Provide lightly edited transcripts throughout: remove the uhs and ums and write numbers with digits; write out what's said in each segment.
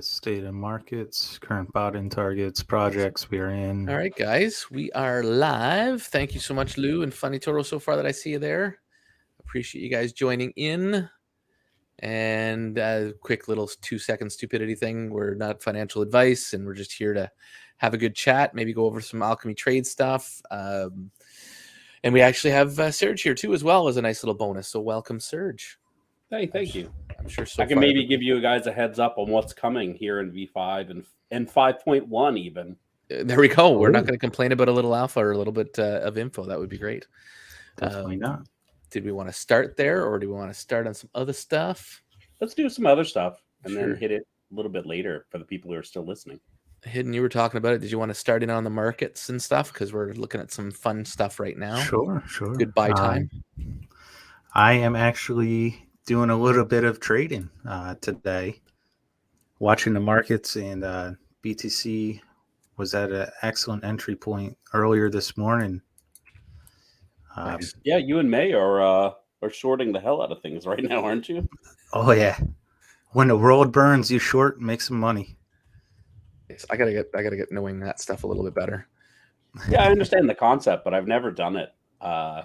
State of markets, current bottom targets, projects we are in. All right, guys, we are live. Thank you so much, Lou and Funny Toro, so far that I see you there. Appreciate you guys joining in. And quick little 2-second stupidity thing. We're not financial advice, and we're just here to have a good chat, maybe go over some alchemy trade stuff. And we actually have Serge here too, as well, as a nice little bonus. So welcome, Serge. Hey, thank you. I'm sure so I can maybe give you guys a heads up on what's coming here in V5 and 5.1 even. There we go. We're not going to complain about a little alpha or a little bit of info. That would be great. Definitely not. Did we want to start there, or do we want to start on some other stuff? Let's do some other stuff and then hit it a little bit later for the people who are still listening. Hidden, you were talking about it. Did you want to start in on the markets and stuff? Because we're looking at some fun stuff right now. Sure. Goodbye time. I am actually doing a little bit of trading today, watching the markets, and BTC was at an excellent entry point earlier this morning. Yeah, you and May are shorting the hell out of things right now, aren't you? Oh yeah. When the world burns, you short and make some money. Yes, I gotta get knowing that stuff a little bit better. Yeah, I understand the concept, but I've never done it.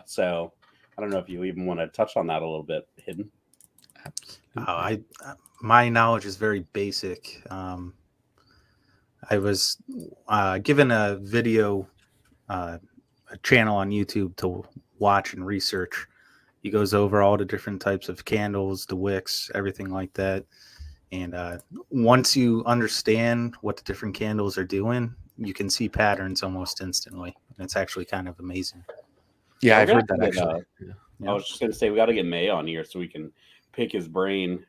So I don't know if you even want to touch on that a little bit, Hidden. My knowledge is very basic. I was given a video, a channel on YouTube to watch and research. He goes over all the different types of candles, the wicks, everything like that. And once you understand what the different candles are doing, you can see patterns almost instantly. And it's actually kind of amazing. Yeah, I've heard that actually. I was just going to say, we got to get May on here so we can pick his brain.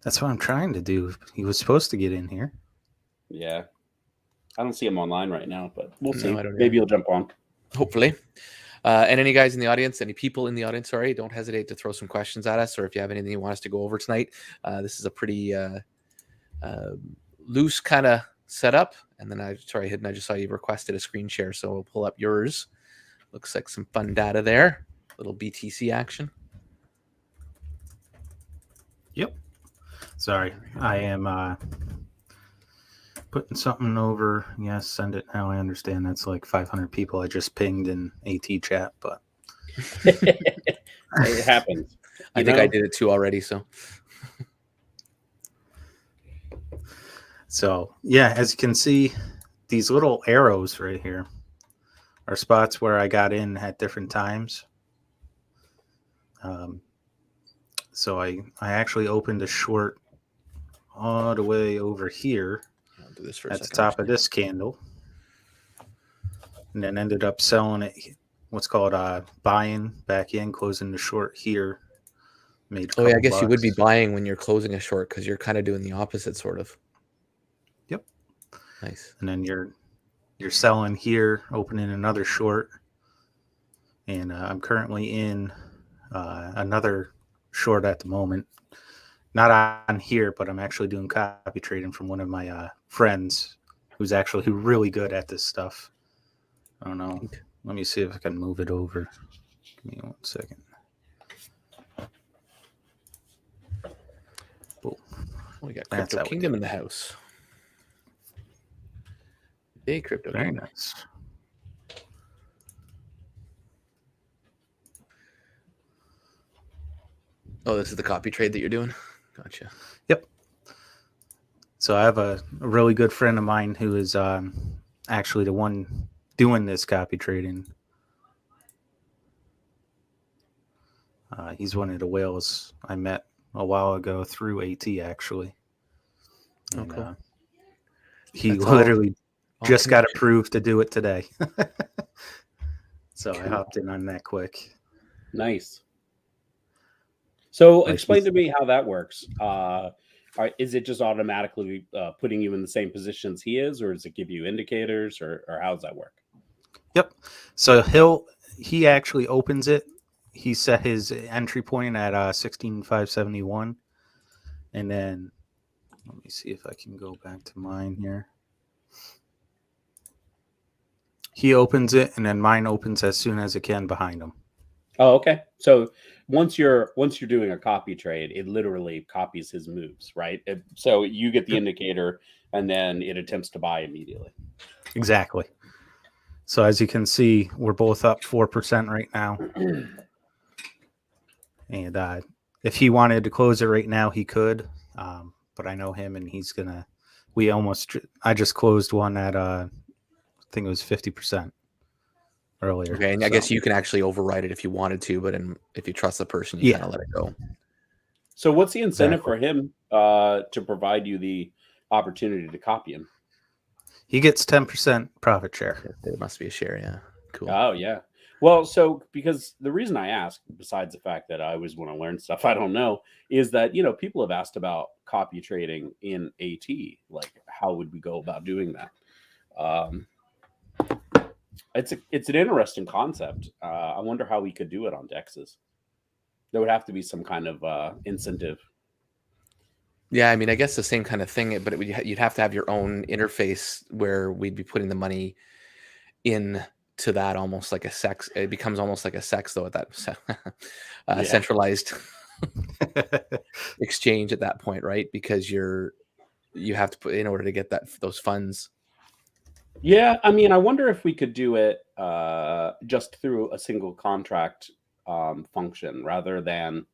That's what I'm trying to do. He was supposed to get in here. Yeah. I don't see him online right now, but we'll see. No, Maybe he'll jump on. Hopefully. And any guys in the audience, any people in the audience, sorry, don't hesitate to throw some questions at us, or if you have anything you want us to go over tonight. This is a pretty loose kind of setup. And then Hidden, I just saw you requested a screen share, so we'll pull up yours. Looks like some fun data there. Little BTC action. Yep. Sorry, I am putting something over. Yes, send it now. I understand that's like 500 people I just pinged in AT chat, but it happens. I think I did it too already. So yeah, as you can see, these little arrows right here are spots where I got in at different times. So I actually opened a short all the way over here at the top of this candle, and then ended up selling it, what's called buying back in, closing the short here. I guess you would be buying when you're closing a short because you're kind of doing the opposite, sort of. Yep. Nice. And then you're selling here, opening another short, and I'm currently in another short at the moment. Not on here, but I'm actually doing copy trading from one of my friends who's actually really good at this stuff. I don't know. Let me see if I can move it over. Give me 1 second. Oh, we got Crypto Kingdom in the house. Hey, Crypto Very Kingdom. nice. Oh, this is the copy trade that you're doing? Gotcha. Yep. So I have a really good friend of mine who is actually the one doing this copy trading. He's one of the whales I met a while ago through AT, actually. And, cool. He literally just got approved to do it today. So cool. I hopped in on that quick. Nice. So explain to me how that works. Is it just automatically putting you in the same positions he is, or does it give you indicators, or how does that work? Yep. So he actually opens it. He set his entry point at 16,571, and then let me see if I can go back to mine here. He opens it, and then mine opens as soon as it can behind him. Oh, okay. So once you're doing a copy trade, it literally copies his moves, right? So you get the indicator, and then it attempts to buy immediately. Exactly. So as you can see, we're both up 4% right now. And if he wanted to close it right now, he could. But I know him, and he's gonna. I just closed one at I think it was 50% earlier. Okay, and I guess you can actually override it if you wanted to, but if you trust the person, you kind of let it go. So what's the incentive for him to provide you the opportunity to copy him? He gets 10% profit share. There must be a share, yeah. Cool. Oh, yeah. Well, so because the reason I ask, besides the fact that I always want to learn stuff I don't know, is that, people have asked about copy trading in AT. Like, how would we go about doing that? It's an interesting concept. I wonder how we could do it on DEXs. There would have to be some kind of incentive. Yeah, I mean, I guess the same kind of thing, but you'd have to have your own interface where we'd be putting the money in to that, almost like a sex. It becomes almost like a sex, though, at that centralized exchange at that point, right? Because you have to put in order to get those funds. Yeah, I mean, I wonder if we could do it just through a single contract function rather than.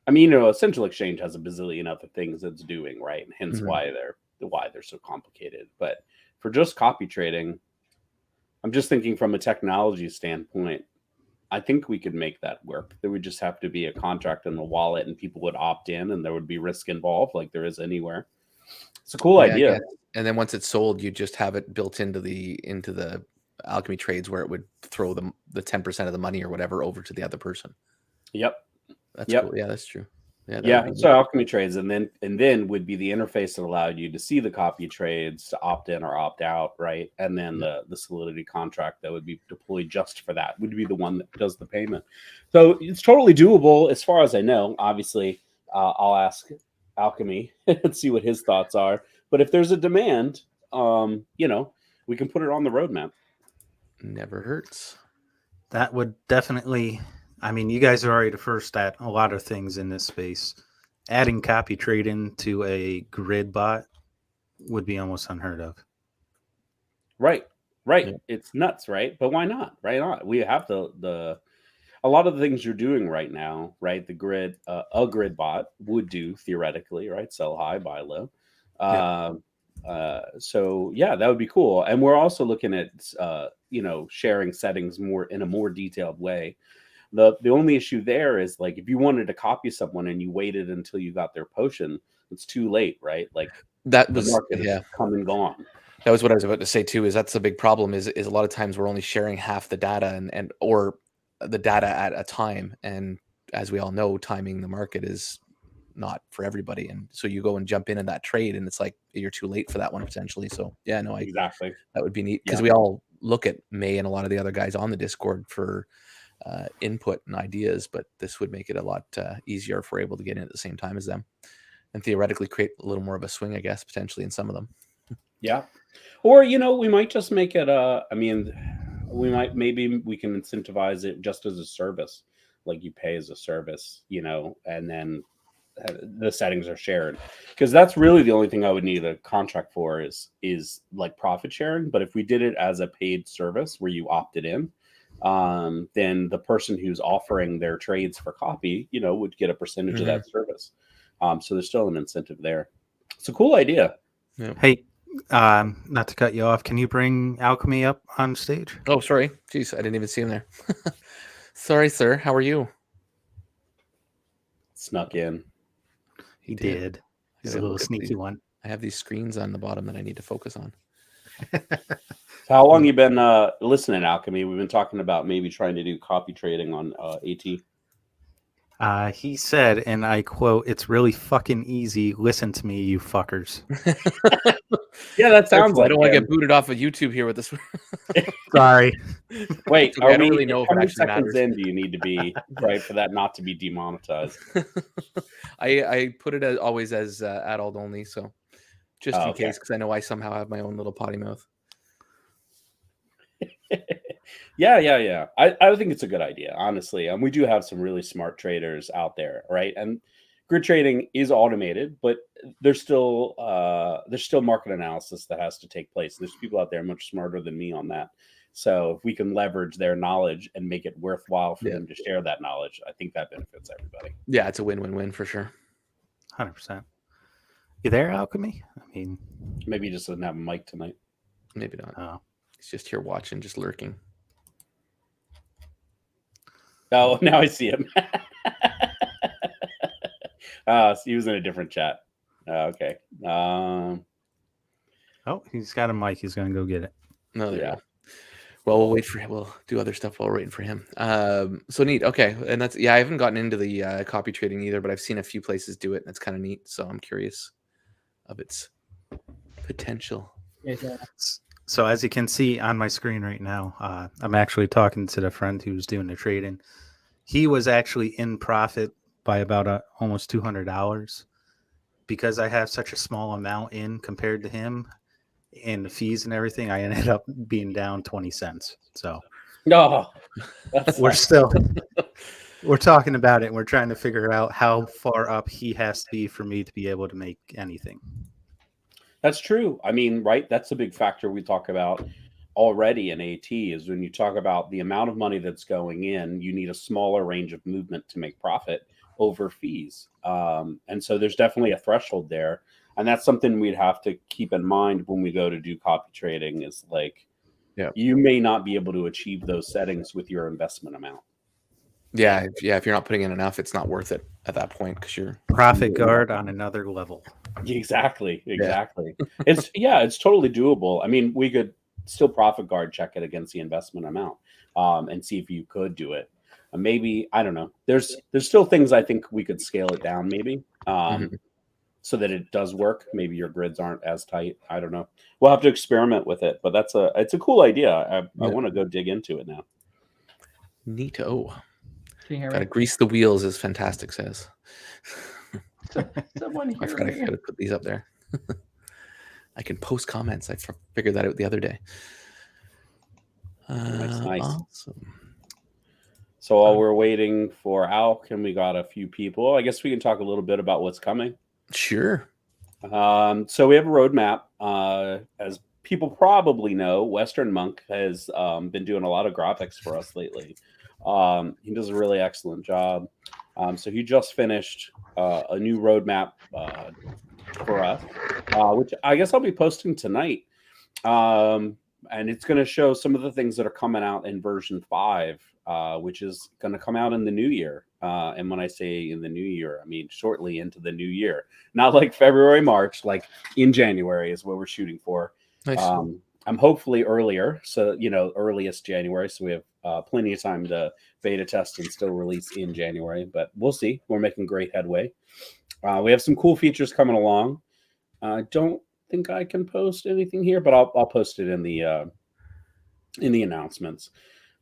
I mean, Central Exchange has a bazillion other things it's doing, right? Hence why they're so complicated. But for just copy trading, I'm just thinking from a technology standpoint, I think we could make that work. There would just have to be a contract in the wallet, and people would opt in, and there would be risk involved, like there is anywhere. It's a cool idea. And then once it's sold, you just have it built into the Alchemy trades where it would throw the 10% of the money or whatever over to the other person. Yep. That's cool. Yeah, that's true. Yeah. So Alchemy trades, and then would be the interface that allowed you to see the copy trades, to opt in or opt out, right? And then the Solidity contract that would be deployed just for that would be the one that does the payment. So it's totally doable as far as I know. Obviously, I'll ask Alchemy and see what his thoughts are. But if there's a demand, we can put it on the roadmap. Never hurts. That would definitely. I mean, you guys are already the first at a lot of things in this space. Adding copy trading to a grid bot would be almost unheard of. Right. Yeah. It's nuts, right? But why not? Right? We have a lot of the things you're doing right now, right? The grid, a grid bot would do theoretically, right? Sell high, buy low. So yeah, that would be cool. And we're also looking at, sharing settings in a more detailed way. The only issue there is, like, if you wanted to copy someone and you waited until you got their potion, it's too late, right? Like, that was the market is come and gone. That was what I was about to say too. Is that's the big problem? Is a lot of times we're only sharing half the data or the data at a time, and as we all know, timing the market is not for everybody, and so you go and jump in that trade, and it's like you're too late for that one potentially. So yeah, no, exactly. That would be neat because we all look at May and a lot of the other guys on the Discord for input and ideas, but this would make it a lot easier if we're able to get in at the same time as them, and theoretically create a little more of a swing, I guess, potentially in some of them. Yeah, or we might just make it. Maybe we can incentivize it just as a service, like you pay as a service, and then the settings are shared, because that's really the only thing I would need a contract for is like profit sharing. But if we did it as a paid service where you opted in, then the person who's offering their trades for copy, would get a percentage of that service. So there's still an incentive there. It's a cool idea. Yeah. Hey, not to cut you off, can you bring Alchemy up on stage? Oh, sorry. Jeez, I didn't even see him there. Sorry, sir. How are you? Snuck in. He did. He's a little sneaky one. I have these screens on the bottom that I need to focus on. So how long you been listening, Alchemy? We've been talking about maybe trying to do copy trading on AT. He said, and I quote, "It's really fucking easy. Listen to me, you fuckers." Yeah, that sounds like I don't want to get booted off of YouTube here with this. Sorry. Wait, I don't really know if how it many actually seconds matters. in do you need to be right for that not to be demonetized? I put it always as adult only, so just in case, because I know I somehow have my own little potty mouth. Yeah. I think it's a good idea, honestly. We do have some really smart traders out there, right? And grid trading is automated, but there's still market analysis that has to take place. There's people out there much smarter than me on that. So if we can leverage their knowledge and make it worthwhile for them to share that knowledge, I think that benefits everybody. Yeah, it's a win-win-win for sure. 100%. You there, Alchemy? I mean, maybe he just doesn't have a mic tonight. Maybe not. Oh. He's just here watching, just lurking. Oh, now I see him. So he was in a different chat. Okay. Oh, he's got a mic. He's going to go get it. No, there you go. Well, we'll wait for him. We'll do other stuff while we're waiting for him. So neat. Okay. And that's, I haven't gotten into the copy trading either, but I've seen a few places do it, and it's kind of neat. So I'm curious of its potential. So as you can see on my screen right now, I'm actually talking to the friend who's doing the trading. He was actually in profit by about almost $200 because I have such a small amount in compared to him. And the fees and everything, I ended up being down 20 cents. So no, we're talking about it. And we're trying to figure out how far up he has to be for me to be able to make anything. That's true. I mean, right. That's a big factor we talk about already in AT is when you talk about the amount of money that's going in, you need a smaller range of movement to make profit over fees. And so there's definitely a threshold there. And that's something we'd have to keep in mind when we go to do copy trading is like, you may not be able to achieve those settings with your investment amount. Yeah. If you're not putting in enough, it's not worth it at that point because you're profit guard on another level. Exactly. It's totally doable. I mean, we could still profit guard check it against the investment amount and see if you could do it. Maybe, I don't know. There's still things I think we could scale it down maybe. So that it does work. Maybe your grids aren't as tight. I don't know. We'll have to experiment with it, but it's a cool idea. I want to go dig into it now. Neato. Can you hear me? Gotta grease the wheels, as Fantastic says. Someone hear I forgot me? I gotta put these up there. I can post comments. I figured that out the other day. That's nice. Awesome. So while we're waiting for Alk, and we got a few people, I guess we can talk a little bit about what's coming. Sure. So we have a roadmap. As people probably know, Western Monk has been doing a lot of graphics for us lately. He does a really excellent job. So he just finished a new roadmap for us, which I guess I'll be posting tonight. And it's going to show some of the things that are coming out in version 5, which is going to come out in the new year. And when I say in the new year, I mean shortly into the new year. Not like February, March, like in January is what we're shooting for. Nice. I'm hopefully earlier. So, earliest January. So we have plenty of time to beta test and still release in January. But we'll see. We're making great headway. We have some cool features coming along. I don't think I can post anything here, but I'll post it in the announcements.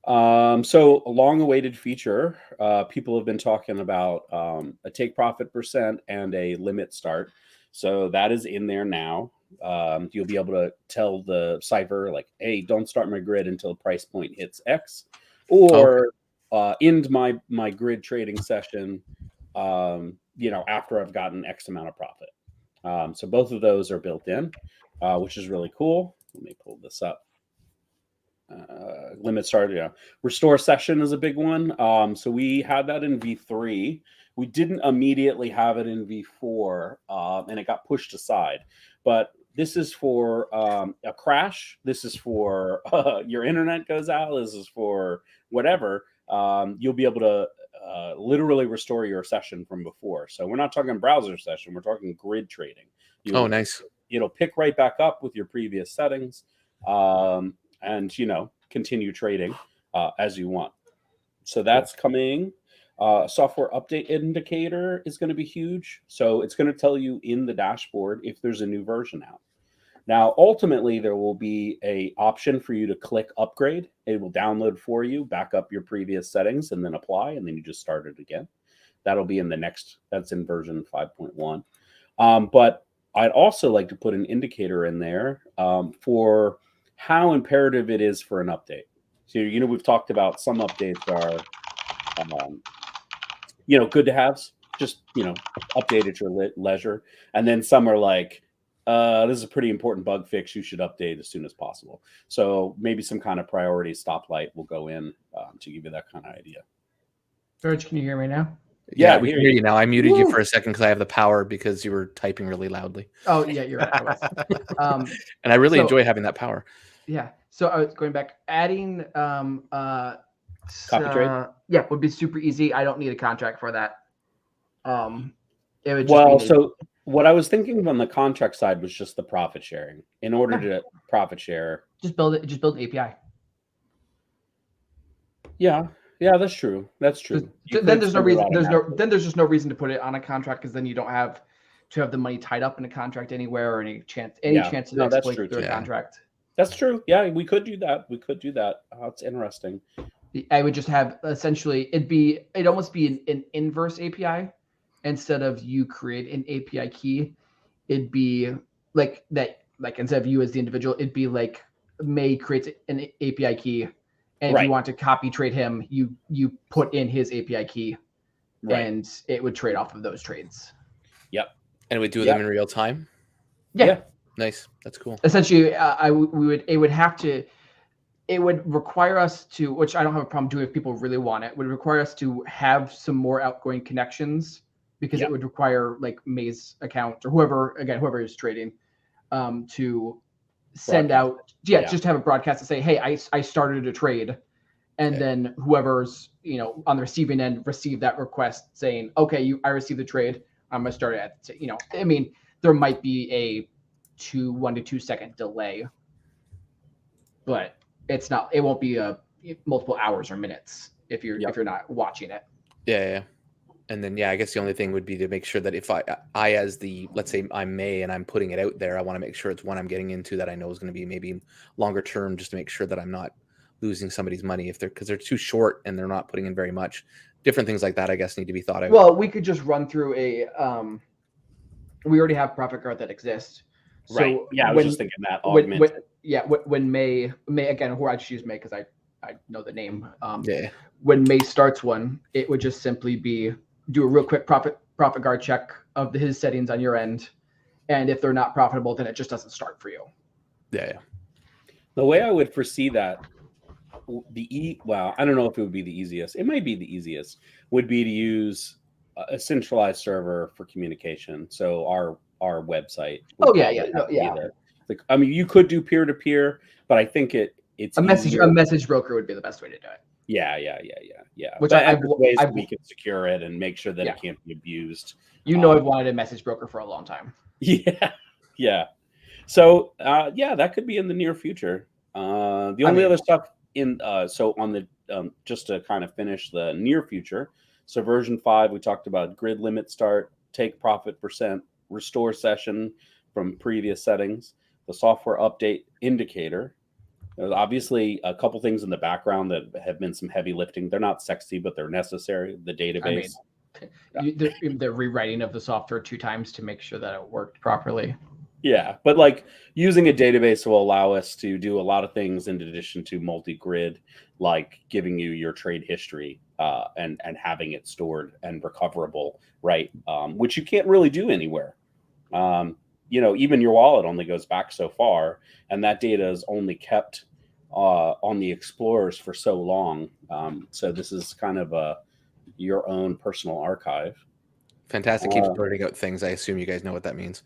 So a long-awaited feature. People have been talking about a take profit percent and a limit start. So that is in there now. You'll be able to tell the cipher like, hey, don't start my grid until the price point hits X, or end my grid trading session, after I've gotten X amount of profit. So both of those are built in, which is really cool. Let me pull this up. Limit start, restore session is a big one. So we had that in V3. We didn't immediately have it in V4, and it got pushed aside. But this is for a crash. This is for your internet goes out. This is for whatever. You'll be able to literally restore your session from before. So we're not talking browser session. We're talking grid trading. Nice. It'll pick right back up with your previous settings. And continue trading as you want. So that's coming. Software update indicator is going to be huge. So it's going to tell you in the dashboard if there's a new version out. Now, ultimately, there will be an option for you to click upgrade. It will download for you, back up your previous settings, and then apply, and then you just start it again. That'll be in that's in version 5.1. But I'd also like to put an indicator in there for how imperative it is for an update. So, we've talked about some updates are, good to haves, just, update at your leisure. And then some are like, this is a pretty important bug fix. You should update as soon as possible. So maybe some kind of priority stoplight will go in to give you that kind of idea. George, can you hear me now? Yeah, we can hear you now. I muted you for a second because I have the power because you were typing really loudly. Oh, yeah, you're right. I was. And I really enjoy having that power. Yeah. So I was going back, adding copy trade? Yeah, would be super easy. I don't need a contract for that. It would just so what I was thinking on the contract side was just the profit sharing. In order to profit share, just build it. Just build an API. Yeah, that's true. That's true. Then there's no reason. There's just no reason to put it on a contract because then you don't have to have the money tied up in a contract anywhere or any chance to exploit through a contract. That's true. Yeah, we could do that. It's interesting. I would just have essentially it'd almost be an inverse API. Instead of you create an API key, it'd be like that. Like instead of you as the individual, it'd be like May creates an API key, and if you want to copy trade him, you put in his API key, and it would trade off of those trades. Yep, and we do them in real time. Yeah. Nice. That's cool. Essentially, it would require us to, which I don't have a problem doing if people really want it, would require us to have some more outgoing connections because it would require like May's account or whoever is trading to send out, just have a broadcast to say, hey, I started a trade. And then whoever's, on the receiving end receive that request saying, okay, I received the trade. I'm going to start it there might be a 1 to 2 second delay, but it won't be multiple hours or minutes if you're not watching it. Yeah. And then, I guess the only thing would be to make sure that if I as the, let's say I'm May and I'm putting it out there, I want to make sure it's one I'm getting into that I know is going to be maybe longer term, just to make sure that I'm not losing somebody's money because they're too short and they're not putting in very much. Different things like that, I guess, need to be thought out. Well, we could just run through we already have Profit Guard that exists. So right. Yeah, I was just thinking that augmented. When May again, who I just use May because I know the name. When May starts one, it would just simply be do a real quick profit guard check of his settings on your end, and if they're not profitable, then it just doesn't start for you. Yeah. The way I would foresee that, I don't know if it would be the easiest. It might be the easiest. Would be to use a centralized server for communication. So our website. You could do peer to peer, but I think it's a message broker would be the best way to do it. Yeah. Which ways we can secure it and make sure that it can't be abused. I've wanted a message broker for a long time. Yeah. So that could be in the near future. The only other stuff just to kind of finish the near future. So version 5, we talked about grid limit start, take profit %, restore session from previous settings, the software update indicator. There's obviously a couple things in the background that have been some heavy lifting. They're not sexy, but they're necessary. The database. The rewriting of the software 2 times to make sure that it worked properly. Yeah, but like using a database will allow us to do a lot of things in addition to multi-grid, like giving you your trade history and having it stored and recoverable, right? Which you can't really do anywhere. Even your wallet only goes back so far, and that data is only kept on the explorers for so long. So this is kind of your own personal archive. Fantastic keeps blurting out things. I assume you guys know what that means.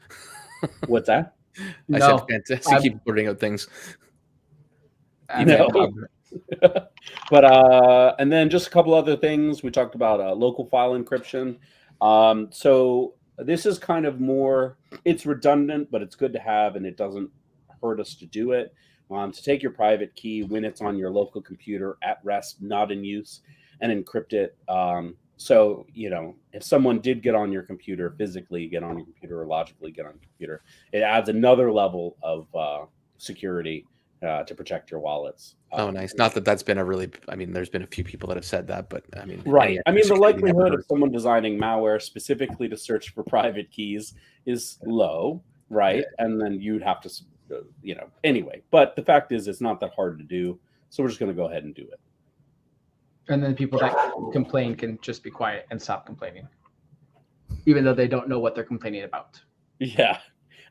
What's that? I said fantastic keep blurting out things. But and then just a couple other things. We talked about local file encryption. So this is kind of more, it's redundant, but it's good to have, and it doesn't hurt us to do it. To take your private key when it's on your local computer at rest, not in use, and encrypt it. So, if someone did get on your computer, physically get on your computer or logically get on your computer, it adds another level of security to protect your wallets. Oh, nice. Not that that's been there's been a few people that have said that, but right. The likelihood of someone designing malware specifically to search for private keys is low, right? Yeah. And then you'd have to, anyway. But the fact is, it's not that hard to do. So we're just going to go ahead and do it. And then people that complain can just be quiet and stop complaining, even though they don't know what they're complaining about. Yeah.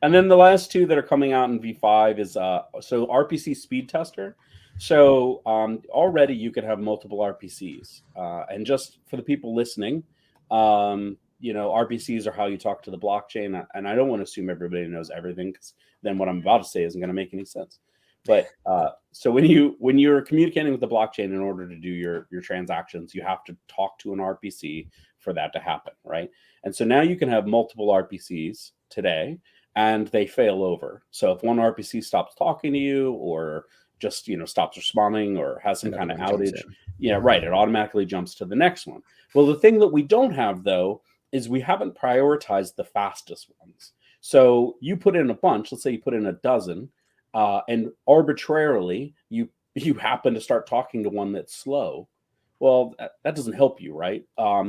And then the last two that are coming out in V5 is so RPC Speed Tester. So already you could have multiple RPCs. And just for the people listening, RPCs are how you talk to the blockchain. And I don't want to assume everybody knows everything, because then what I'm about to say isn't going to make any sense. But so when you're communicating with the blockchain in order to do your transactions, you have to talk to an RPC for that to happen, right? And so now you can have multiple RPCs today, and they fail over. So if one RPC stops talking to you, or just stops responding, or has some kind of outage, it automatically jumps to the next one. Well, the thing that we don't have, though, is we haven't prioritized the fastest ones. So you put in a bunch. Let's say you put in a dozen. And arbitrarily, you happen to start talking to one that's slow. Well, that doesn't help you, right?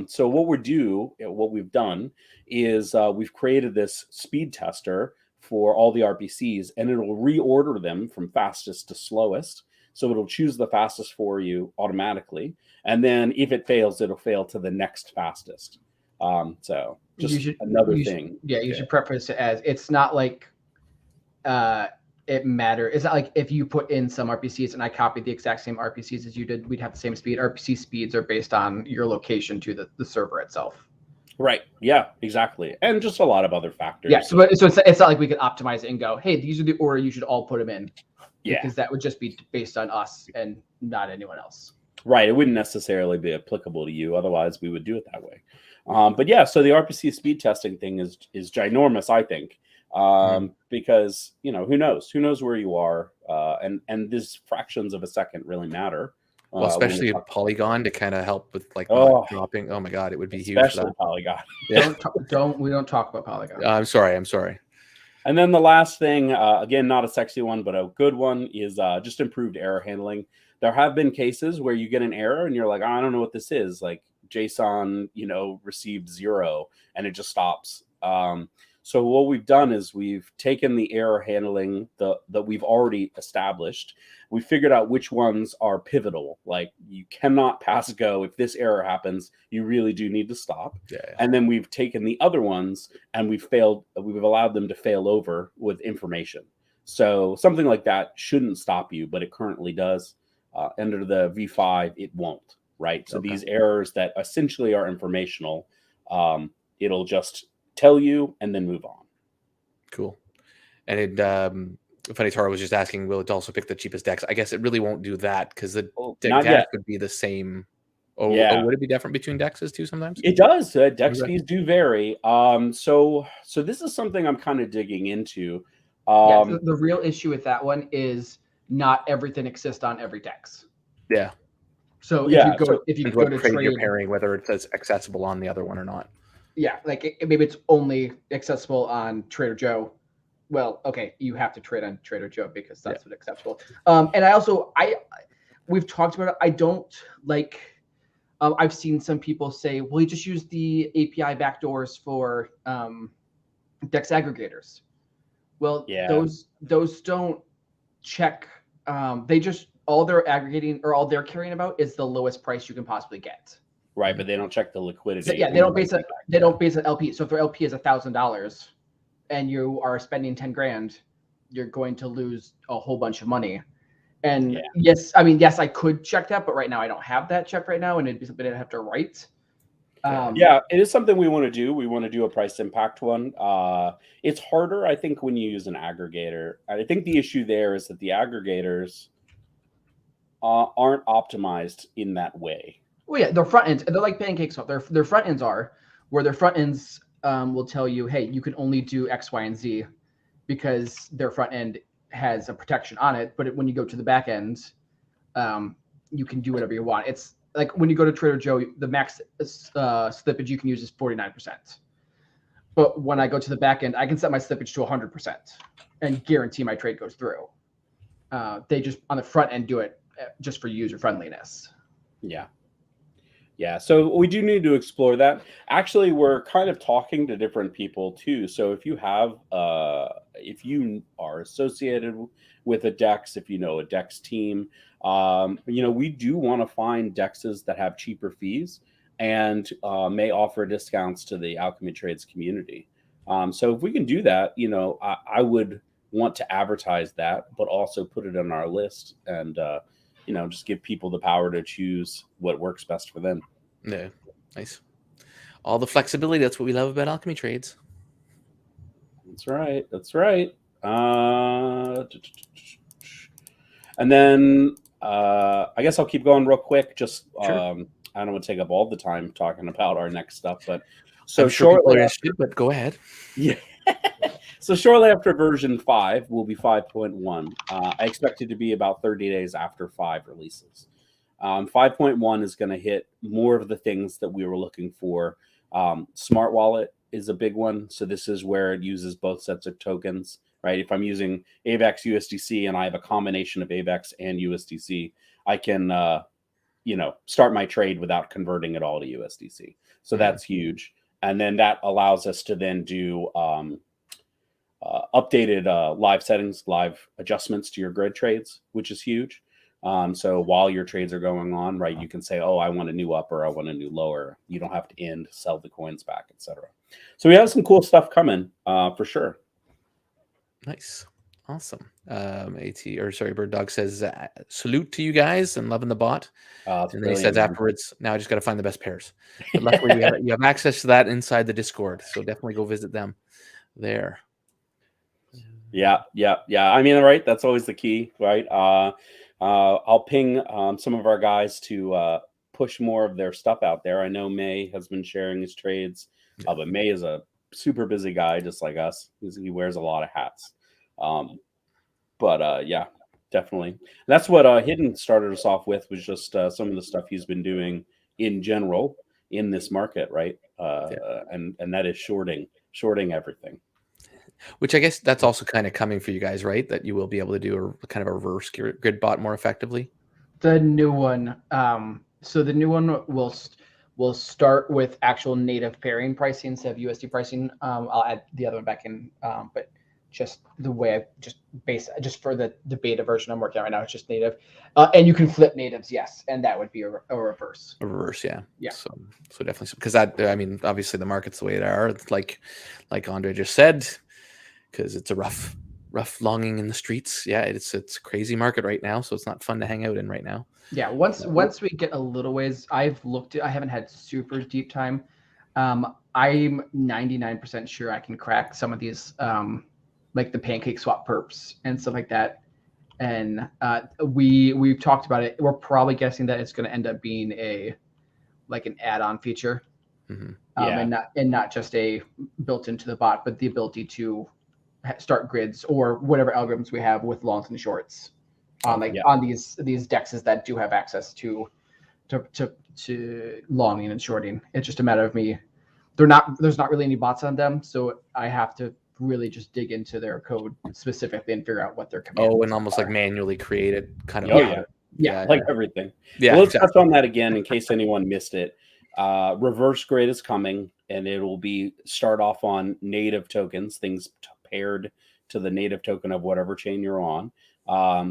So what we've done is we've created this speed tester for all the RPCs, and it'll reorder them from fastest to slowest. So it'll choose the fastest for you automatically, and then if it fails, it'll fail to the next fastest. So just another thing. You should preface it as, it's not like it matters. It's not like if you put in some RPCs and I copied the exact same RPCs as you did, we'd have the same speed. RPC speeds are based on your location to the server itself. Right. Yeah, exactly. And just a lot of other factors. Yeah. So it's not like we could optimize it and go, hey, these are the order you should all put them in. Yeah. Because that would just be based on us and not anyone else. Right. It wouldn't necessarily be applicable to you. Otherwise, we would do it that way. But yeah, so the RPC speed testing thing is ginormous, I think. Because who knows where you are, and these fractions of a second really matter. Well, especially a Polygon to kind of help with dropping. Oh my God, it would be huge. Especially Polygon. Yeah. We don't talk about Polygon. I'm sorry. And then the last thing, again, not a sexy one, but a good one, is just improved error handling. There have been cases where you get an error and you're like, I don't know what this is. Like JSON, received 0, and it just stops. So what we've done is we've taken the error handling that we've already established. We figured out which ones are pivotal. Like, you cannot pass go. If this error happens, you really do need to stop. Yeah. And then we've taken the other ones and we've allowed them to fail over with information. So something like that shouldn't stop you, but it currently does. Under the V5, it won't, right? So these errors that essentially are informational, it'll just tell you and then move on. Cool. And Funny Toro was just asking, will it also pick the cheapest DEX? I guess it really won't do that, because the DEX would be the same. Or would it be different between DEXs too sometimes? It does. DEX fees do vary. So this is something I'm kind of digging into. The real issue with that one is not everything exists on every DEX. Yeah. So if you go to trade, you're pairing, whether it's accessible on the other one or not. Yeah, like maybe it's only accessible on Trader Joe. Well, okay, you have to trade on Trader Joe because that's what's acceptable. And we've talked about it. I don't like. I've seen some people say, "Well, you just use the API backdoors for DEX aggregators." Well, those don't check. They just, all they're aggregating or all they're caring about is the lowest price you can possibly get. Right, but they don't check the liquidity. So, they don't base it. They don't base it LP. So if their LP is $1,000, and you are spending 10 grand, you're going to lose a whole bunch of money. And yes, I could check that, but right now I don't have that checked right now, and it'd be something I'd have to write. It is something we want to do. We want to do a price impact one. It's harder, I think, when you use an aggregator. I think the issue there is that the aggregators aren't optimized in that way. Well, yeah, their front ends, they're like pancakes. Their front ends are where their front ends will tell you, hey, you can only do X, Y, and Z because their front end has a protection on it. But when you go to the back end, you can do whatever you want. It's like when you go to Trader Joe, the max slippage you can use is 49%. But when I go to the back end, I can set my slippage to 100% and guarantee my trade goes through. They just on the front end do it just for user friendliness. Yeah, so we do need to explore that. Actually, we're kind of talking to different people too. So if you have if you are associated with a DEX, if you know a DEX team, we do want to find DEXs that have cheaper fees and may offer discounts to the Alchemy Trades community. So if we can do that, I would want to advertise that, but also put it on our list and, just give people the power to choose what works best for them. Yeah, nice. All the flexibility. That's what we love about Alchemy Trades. That's right. And then I guess I'll keep going real quick. Just Sure. I don't want to take up all the time talking about our next stuff, but so I'm sure people are shortly interested, but go ahead. Yeah. So shortly after version 5 will be 5.1. I expect it to be about 30 days after 5 releases. 5.1 is going to hit more of the things that we were looking for. Smart Wallet is a big one. So this is where it uses both sets of tokens, right? If I'm using AVAX USDC and I have a combination of AVAX and USDC, I can, start my trade without converting it all to USDC. So that's huge. And then that allows us to then do updated live settings, live adjustments to your grid trades, which is huge. So while your trades are going on, right, you can say, oh, I want a new upper, I want a new lower. You don't have to end, sell the coins back, etc. So we have some cool stuff coming for sure. Nice. Awesome. Bird Dog says, salute to you guys and loving the bot. And then he says afterwards, now I just got to find the best pairs. But luckily, you have access to that inside the Discord. So definitely go visit them there. Yeah. I mean, right. That's always the key, right? I'll ping some of our guys to push more of their stuff out there. I know May has been sharing his trades, but May is a super busy guy, just like us. He wears a lot of hats. Yeah, definitely. And that's what Hidden started us off with, was just some of the stuff he's been doing in general in this market, right? And that is shorting everything. Which I guess that's also kind of coming for you guys, right? That you will be able to do a kind of a reverse grid bot more effectively. The new one. So the new one will start with actual native pairing pricing instead of USD pricing. I'll add the other one back in, but just the way just for the beta version I'm working on right now, it's just native, and you can flip natives, yes, and that would be a reverse. A reverse, yeah. So definitely, because obviously the market's the way they are. It's like Andre just said, because it's a rough longing in the streets. Yeah, it's a crazy market right now, so it's not fun to hang out in right now. Yeah, once we get a little ways, I haven't had super deep time. I'm 99% sure I can crack some of these, like the pancake swap perps and stuff like that. And we've talked about it. We're probably guessing that it's going to end up being an add-on feature, and not just a built into the bot, but the ability to start grids or whatever algorithms we have with longs and shorts on these dexes that do have access to longing and shorting. It's just a matter of me. There's not really any bots on them, so I have to really just dig into their code specifically and figure out what their commands and almost like manually create it kind of. Like everything. Yeah. Well, let's touch on that again in case anyone missed it. Reverse grid is coming, and it will be start off on native tokens, things paired to the native token of whatever chain you're on.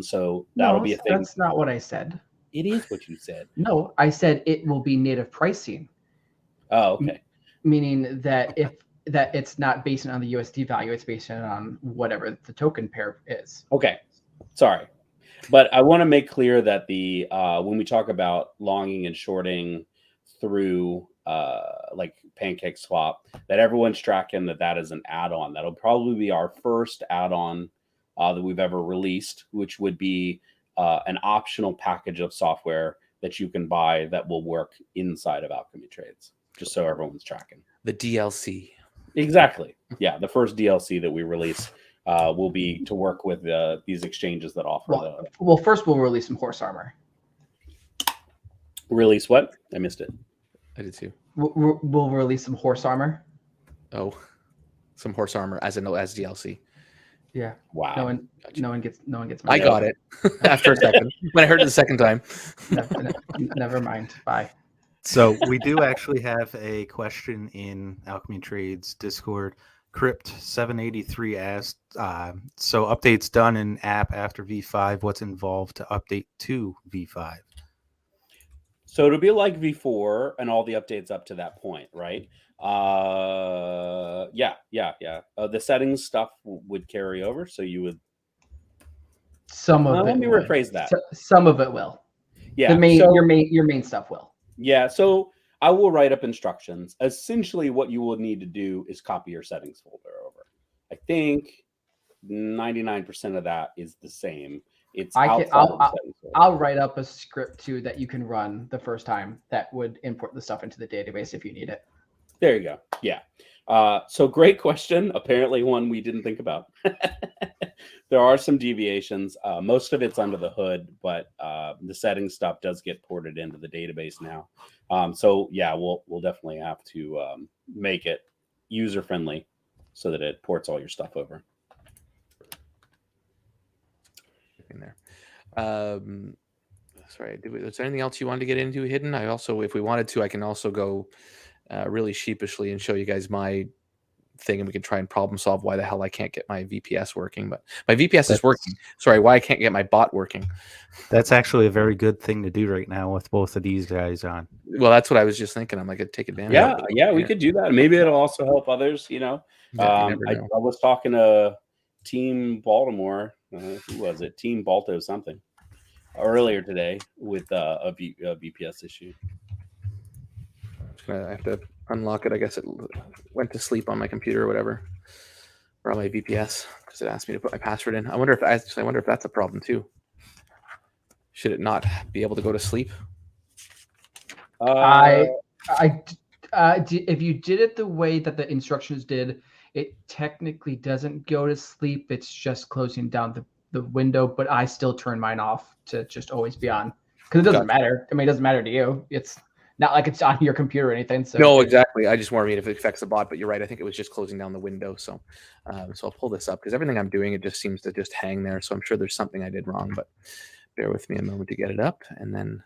So that'll be a thing. That's not what I said. It is what you said. No, I said it will be native pricing. Oh, okay. Meaning that that it's not based on the USD value, it's based on whatever the token pair is. Okay, sorry, but I want to make clear that the when we talk about longing and shorting through like pancake swap, that everyone's tracking that is an add-on. That'll probably be our first add-on that we've ever released, which would be an optional package of software that you can buy that will work inside of Alchemy Trades, just so everyone's tracking. The DLC. Exactly. Yeah, the first DLC that we release will be to work with these exchanges that offer well, first we'll release some horse armor. Release what? I missed it. I did too. We'll release some horse armor. Oh, some horse armor as DLC. Yeah. Wow. No one gets. I got it after a second when I heard it the second time. Never mind. Bye. So we do actually have a question in Alchemy Trades Discord. Crypt 783 asked, so updates done in app after V5. What's involved to update to V5? So it'll be like V4 and all the updates up to that point, right? Yeah. The settings stuff would carry over, so you would. Some of it. Let me would. rephrase that. Some of it will. Yeah. Your main stuff will. Yeah. So I will write up instructions. Essentially, what you will need to do is copy your settings folder over. I think 99% of that is the same. I'll write up a script too that you can run the first time that would import the stuff into the database if you need it. There you go. Yeah. So great question. Apparently one we didn't think about. There are some deviations. Most of it's under the hood, but the settings stuff does get ported into the database now. So yeah, we'll definitely have to make it user friendly so that it ports all your stuff over. In there. Sorry, was there anything else you wanted to get into, Hidden? I also, if we wanted to, I can also go really sheepishly and show you guys my thing, and we can try and problem solve why the hell I can't get my VPS working. But my VPS is working. Sorry, why I can't get my bot working. That's actually a very good thing to do right now with both of these guys on. Well, that's what I was just thinking. I'm like, I'd take advantage of it. Yeah, we could do that. Maybe it'll also help others, you know. Yeah, I was talking to Team Baltimore. Who was it? Team Balto something earlier today with a VPS issue. I have to unlock it. I guess it went to sleep on my computer or whatever, or on my VPS because it asked me to put my password in. I wonder if that's a problem too. Should it not be able to go to sleep? If you did it the way that the instructions did, it technically doesn't go to sleep. It's just closing down the window, but I still turn mine off to just always be on because it doesn't matter. I mean, it doesn't matter to you. It's not like it's on your computer or anything. So no, exactly. I just worried if it affects the bot, but you're right. I think it was just closing down the window. So, so I'll pull this up because everything I'm doing, it just seems to just hang there. So I'm sure there's something I did wrong, but bear with me a moment to get it up. And then,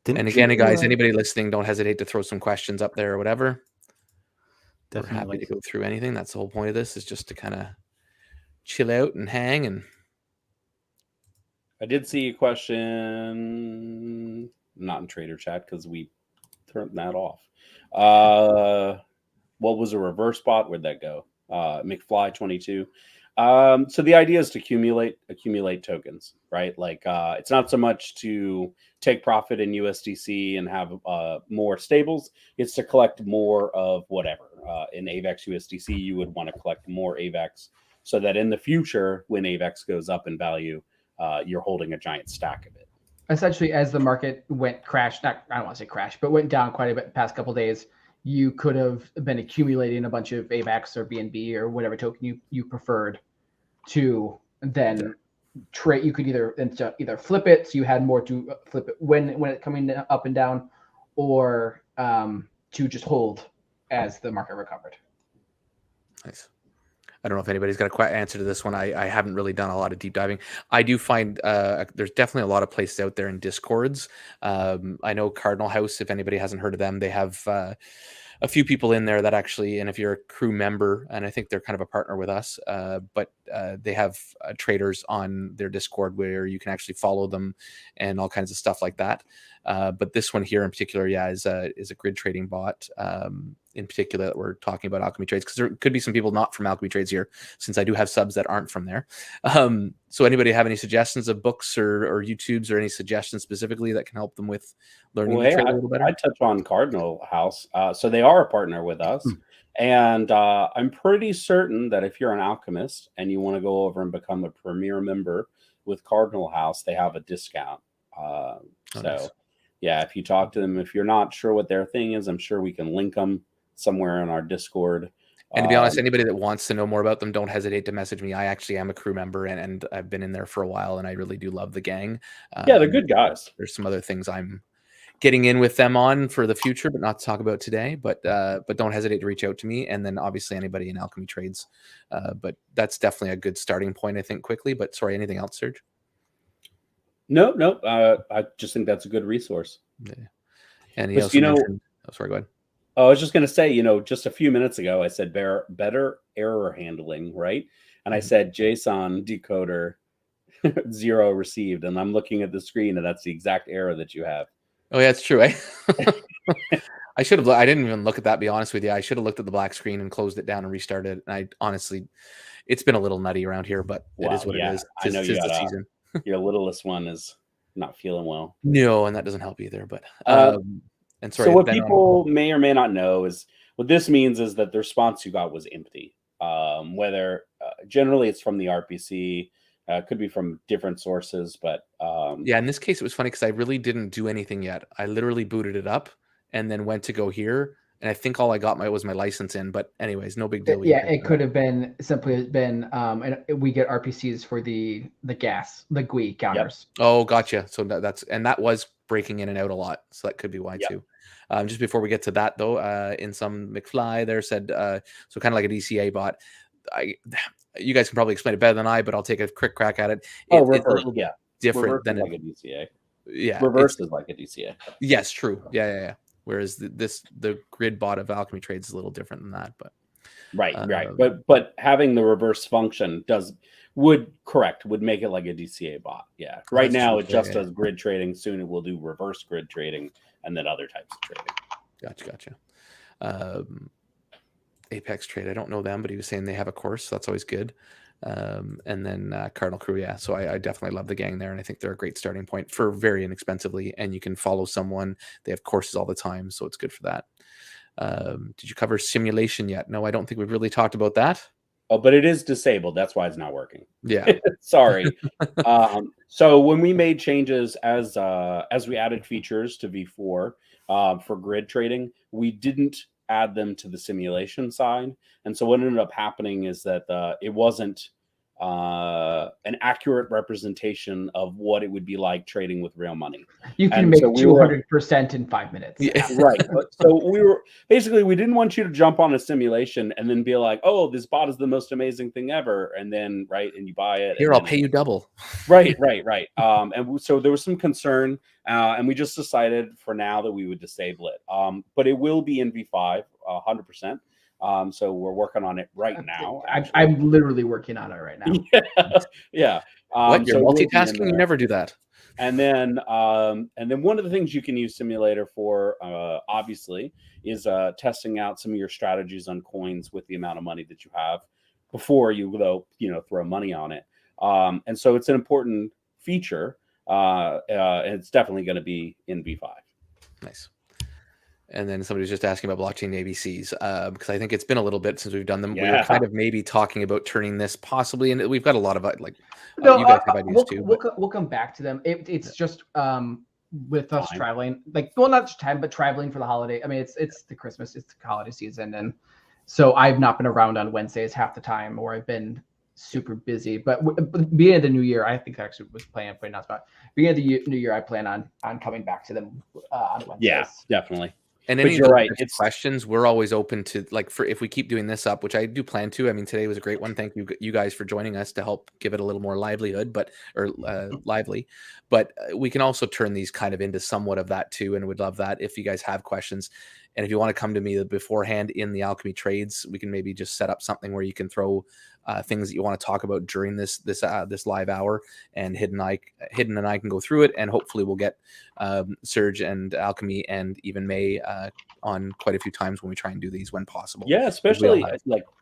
and again, guys, anybody listening, don't hesitate to throw some questions up there or whatever. Definitely. We're happy to go through anything. That's the whole point of this, is just to kind of chill out and hang. And I did see a question, not in Trader Chat because we turned that off. What was a reverse bot? Where'd that go? McFly22. So the idea is to accumulate tokens, right? Like it's not so much to take profit in USDC and have more stables. It's to collect more of whatever. In AVAX USDC, you would want to collect more AVAX so that in the future, when AVAX goes up in value, you're holding a giant stack of it. Essentially, as the market went I don't want to say crash, but went down quite a bit the past couple of days, you could have been accumulating a bunch of AVAX or BNB or whatever token you preferred to then trade. You could either flip it, so you had more to flip it when it's coming up and down, or to just hold as the market recovered. Nice. I don't know if anybody's got a quick answer to this one. I haven't really done a lot of deep diving. I do find there's definitely a lot of places out there in Discords. I know Cardinal House, if anybody hasn't heard of them, they have a few people in there that actually, and if you're a crew member, and I think they're kind of a partner with us, but they have traders on their Discord where you can actually follow them and all kinds of stuff like that. But this one here in particular, is a grid trading bot. In particular, that we're talking about Alchemy Trades, because there could be some people not from Alchemy Trades here, since I do have subs that aren't from there. So anybody have any suggestions of books or YouTubes or any suggestions specifically that can help them with learning to trade a little better? I touch on Cardinal House. So they are a partner with us. And I'm pretty certain that if you're an alchemist and you want to go over and become a premier member with Cardinal House, they have a discount. Nice. Yeah, if you talk to them, if you're not sure what their thing is, I'm sure we can link them somewhere in our Discord. And to be honest, anybody that wants to know more about them, don't hesitate to message me. I actually am a crew member and I've been in there for a while, and I really do love the gang. Yeah, they're good guys. There's some other things I'm getting in with them on for the future, but not to talk about today. But don't hesitate to reach out to me. And then obviously anybody in Alchemy Trades. But that's definitely a good starting point, I think, quickly. But sorry, anything else, Serge? No. I just think that's a good resource. Yeah. And he also mentioned, sorry, go ahead. Oh, I was just going to say, just a few minutes ago, I said better error handling, right? And I said JSON decoder 0 received, and I'm looking at the screen, and that's the exact error that you have. Oh yeah, it's true. I should have. I didn't even look at that. To be honest with you, I should have looked at the black screen and closed it down and restarted. And I honestly, it's been a little nutty around here, but it is what it is. I know you Tis the got season. your littlest one is not feeling well. No, and that doesn't help either. But and sorry. So what people may or may not know is what this means is that the response you got was empty. Whether generally it's from the RPC, could be from different sources, but yeah, in this case it was funny because I really didn't do anything yet. I literally booted it up and then went to go here, and I think all I got was my license in. But anyways, no big deal. Yeah, it could have been simply been, and we get RPCs for the gas, the GUI counters. Yep. Oh, gotcha. So that was breaking in and out a lot, so that could be why too. Just before we get to that though, in some McFly there said so kind of like a DCA bot. You guys can probably explain it better than I, but I'll take a quick crack at it. Reverse, it's a little different reverse than like a DCA. Yeah, reverse is like a DCA. Yes, true. Yeah. Whereas the grid bot of Alchemy Trades is a little different than that, but right. But having the reverse function would make it like a DCA bot. Yeah. Right now it just does grid trading. Soon it will do reverse grid trading and then other types of trading. Gotcha. Apex Trade, I don't know them, but he was saying they have a course, so that's always good. And then Cardinal Crew, yeah. So I definitely love the gang there, and I think they're a great starting point for very inexpensively, and you can follow someone. They have courses all the time, so it's good for that. Did you cover simulation yet? No, I don't think we've really talked about that. Oh, but it is disabled. That's why it's not working. Yeah. Sorry. So when we made changes as we added features to V4 for grid trading, we didn't add them to the simulation side. And so what ended up happening is that it wasn't an accurate representation of what it would be like trading with real money. You can make 200% in 5 minutes. Yeah, right. So we didn't want you to jump on a simulation and then be like, oh, this bot is the most amazing thing ever. And then, and you buy it. Here, I'll pay you double. Right. And so there was some concern, and we just decided for now that we would disable it. But it will be in V5, 100%. So we're working on it right now. I'm literally working on it right now. Yeah. What? You're multitasking? You never do that. And then one of the things you can use Simulator for, obviously, is testing out some of your strategies on coins with the amount of money that you have before you throw money on it. And so it's an important feature. And it's definitely going to be in V5. Nice. And then somebody was just asking about blockchain ABCs because I think it's been a little bit since we've done them. Yeah. We were kind of maybe talking about turning this possibly, and we've got a lot of you guys have ideas too. We'll come back to them. It's just with us traveling, not just time, but traveling for the holiday. I mean, it's the Christmas, it's the holiday season, and so I've not been around on Wednesdays half the time, or I've been super busy. But beginning of the new year, I think I actually was planning on putting out about beginning of the new year. I plan on coming back to them on Wednesdays. Yeah, definitely. And any questions, we're always open to if we keep doing this up, which I do plan to. I mean, today was a great one. Thank you guys for joining us to help give it a little more lively. But we can also turn these kind of into somewhat of that too, and would love that if you guys have questions. And if you want to come to me beforehand in the Alchemy Trades, we can maybe just set up something where you can throw things that you want to talk about during this live hour, and Hidden and I can go through it, and hopefully we'll get Serge and Alchemy and even May on quite a few times when we try and do these when possible. Yeah, especially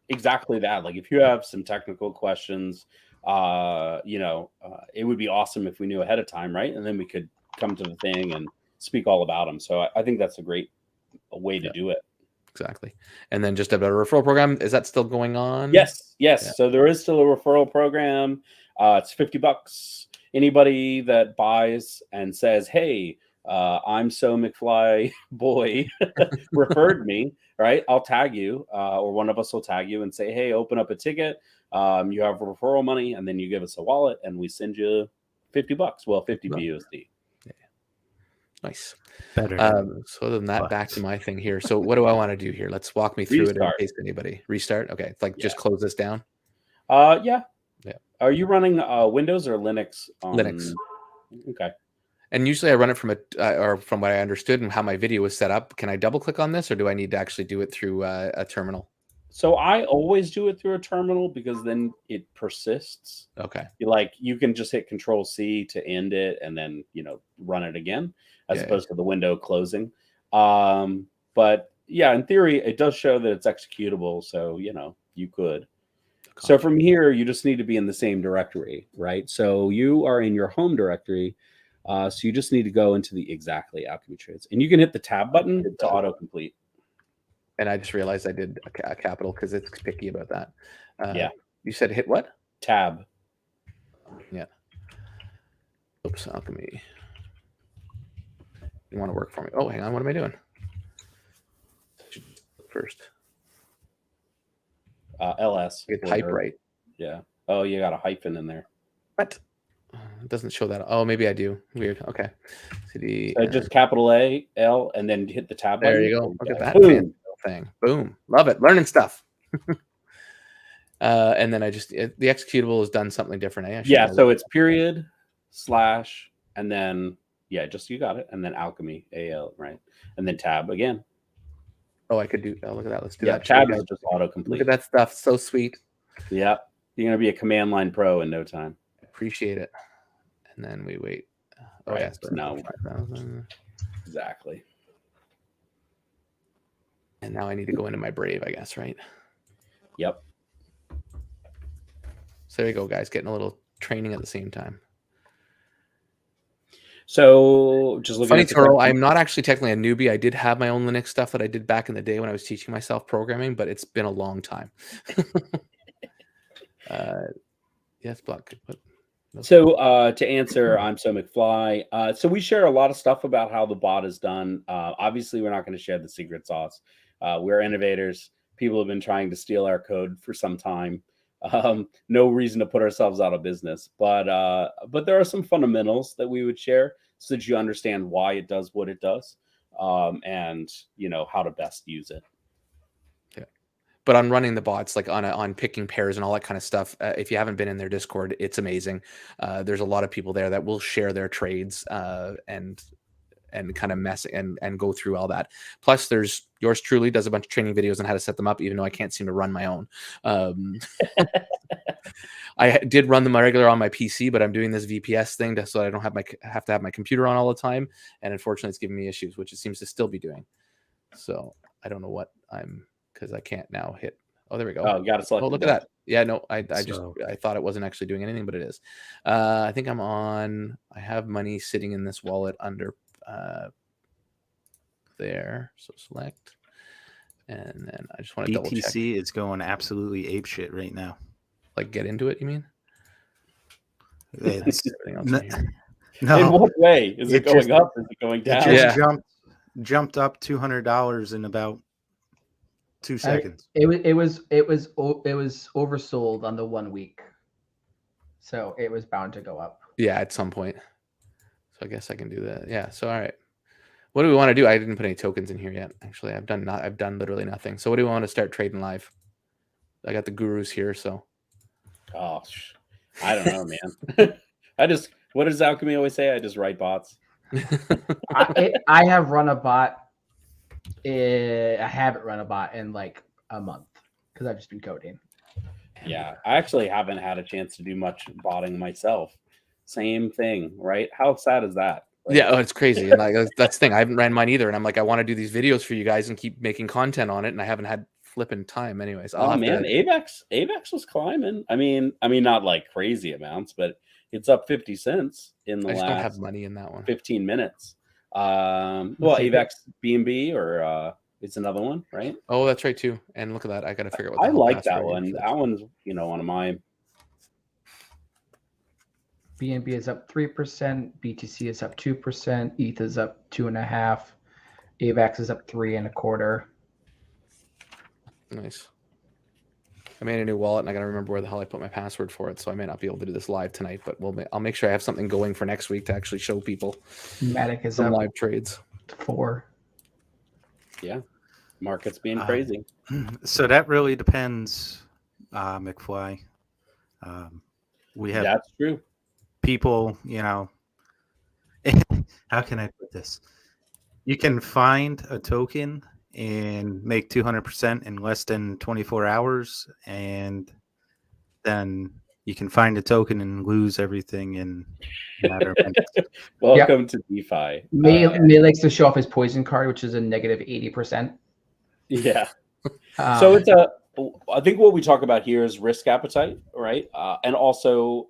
exactly that. If you have some technical questions, it would be awesome if we knew ahead of time, right? And then we could come to the thing and speak all about them. So I think that's a great way to do it. Exactly. And then just about a referral program, is that still going on? Yes. Yeah. So there is still a referral program. It's $50. Anybody that buys and says, hey, I'm so McFly boy referred me, right? I'll tag you, or one of us will tag you and say, hey, open up a ticket. You have referral money, and then you give us a wallet and we send you $50. Well, 50 BUSD. Yeah. Nice. Better. So other than that, back to my thing here. So what do I want to do here? Let's walk me through it in case anybody restart. Okay. Just close this down. Yeah. Are you running Windows or Linux? Linux. Okay. And usually I run it from or from what I understood and how my video was set up. Can I double click on this, or do I need to actually do it through a terminal? So I always do it through a terminal because then it persists. Okay. You can just hit Control C to end it and then run it again, as opposed to the window closing. But yeah, in theory, it does show that it's executable. So you could. So from here, you just need to be in the same directory, right? So you are in your home directory. So you just need to go into the exactly Alchemy Trades, and you can hit the tab button to autocomplete. And I just realized I did a capital because it's picky about that. Yeah. You said hit what? Tab. Yeah. Oops, Alchemy. You want to work for me? Oh, hang on. What am I doing? First. LS. Get type right. Yeah. Oh, you got a hyphen in there. What? It doesn't show that. Oh, maybe I do. Weird. Okay. CD. So just capital A, L, and then hit the tab button. There you go. Look at that. Boom. Thing. Boom. Love it. Learning stuff. And then the executable has done something different. Yeah. So it's period / and then you got it, and then Alchemy AL, right, and then tab again. Oh, I could do. Oh, look at that. Let's do that. Tab is just autocomplete. Look at that stuff. So sweet. Yeah. You're gonna be a command line pro in no time. Appreciate it. And then we wait. Oh right. yes. No. Exactly. And now I need to go into my Brave, I guess, right? Yep. So there you go, guys. Getting a little training at the same time. So just looking Funny, at Toro, I'm not actually technically a newbie. I did have my own Linux stuff that I did back in the day when I was teaching myself programming, but it's been a long time. Yes, Block. So to answer, I'm So McFly. So we share a lot of stuff about how the bot is done. Obviously, we're not going to share the secret sauce. We're innovators. People have been trying to steal our code for some time. No reason to put ourselves out of business, but there are some fundamentals that we would share so that you understand why it does what it does, and how to best use it. Yeah, but on running the bots, like on picking pairs and all that kind of stuff, if you haven't been in their Discord, it's amazing. There's a lot of people there that will share their trades and kind of mess and go through all that. Plus, there's yours truly does a bunch of training videos on how to set them up, even though I can't seem to run my own. I did run them regular on my PC, but I'm doing this VPS thing so I don't have to have my computer on all the time. And unfortunately, it's giving me issues, which it seems to still be doing. So I don't know what because I can't now hit. Oh, there we go. Oh, got to select. Oh, look at that. Yeah, no, I thought it wasn't actually doing anything, but it is. I think I have money sitting in this wallet under there, so select, and then I just want to double check. BTC is going absolutely apeshit right now. Like, get into it, you mean? It's, no, in what way is it going up? Is it going down? It just jumped up $200 in about 2 seconds. It was oversold on the 1 week, so it was bound to go up. Yeah, at some point. So I guess I can do that. Yeah. So all right. What do we want to do? I didn't put any tokens in here yet. Actually, I've done literally nothing. So what do we want to start trading live? I got the gurus here, so. Oh, I don't know, man. What does Alchemy always say? I just write bots. I have run a bot. I haven't run a bot in like a month because I've just been coding. Yeah, I actually haven't had a chance to do much botting myself. Same thing, right? How sad is that? Like, yeah, it's crazy. And like that's the thing. I haven't ran mine either, and I'm like, I want to do these videos for you guys and keep making content on it, and I haven't had flipping time. Anyways, AVAX was climbing. I mean, not like crazy amounts, but it's up 50 cents in the last. Don't have money in that one. 15 minutes. Well, AVAX BNB or it's another one, right? Oh, that's right too. And look at that. I got to figure out what I like that one. That one's one of mine. BNB is up 3%, BTC is up 2%, ETH is up 2.5%, AVAX is up 3.25%. Nice. I made a new wallet and I got to remember where the hell I put my password for it, so I may not be able to do this live tonight, but I'll make sure I have something going for next week to actually show people Matic is some up live trades. 4%. Yeah, market's being crazy. So that really depends, McFly. We have That's true. people, how can I put this? You can find a token and make 200% in less than 24 hours, and then you can find a token and lose everything in a matter of minutes. Welcome to DeFi. May likes to show off his poison card, which is a negative 80%. Yeah. So it's I think what we talk about here is risk appetite, right? And also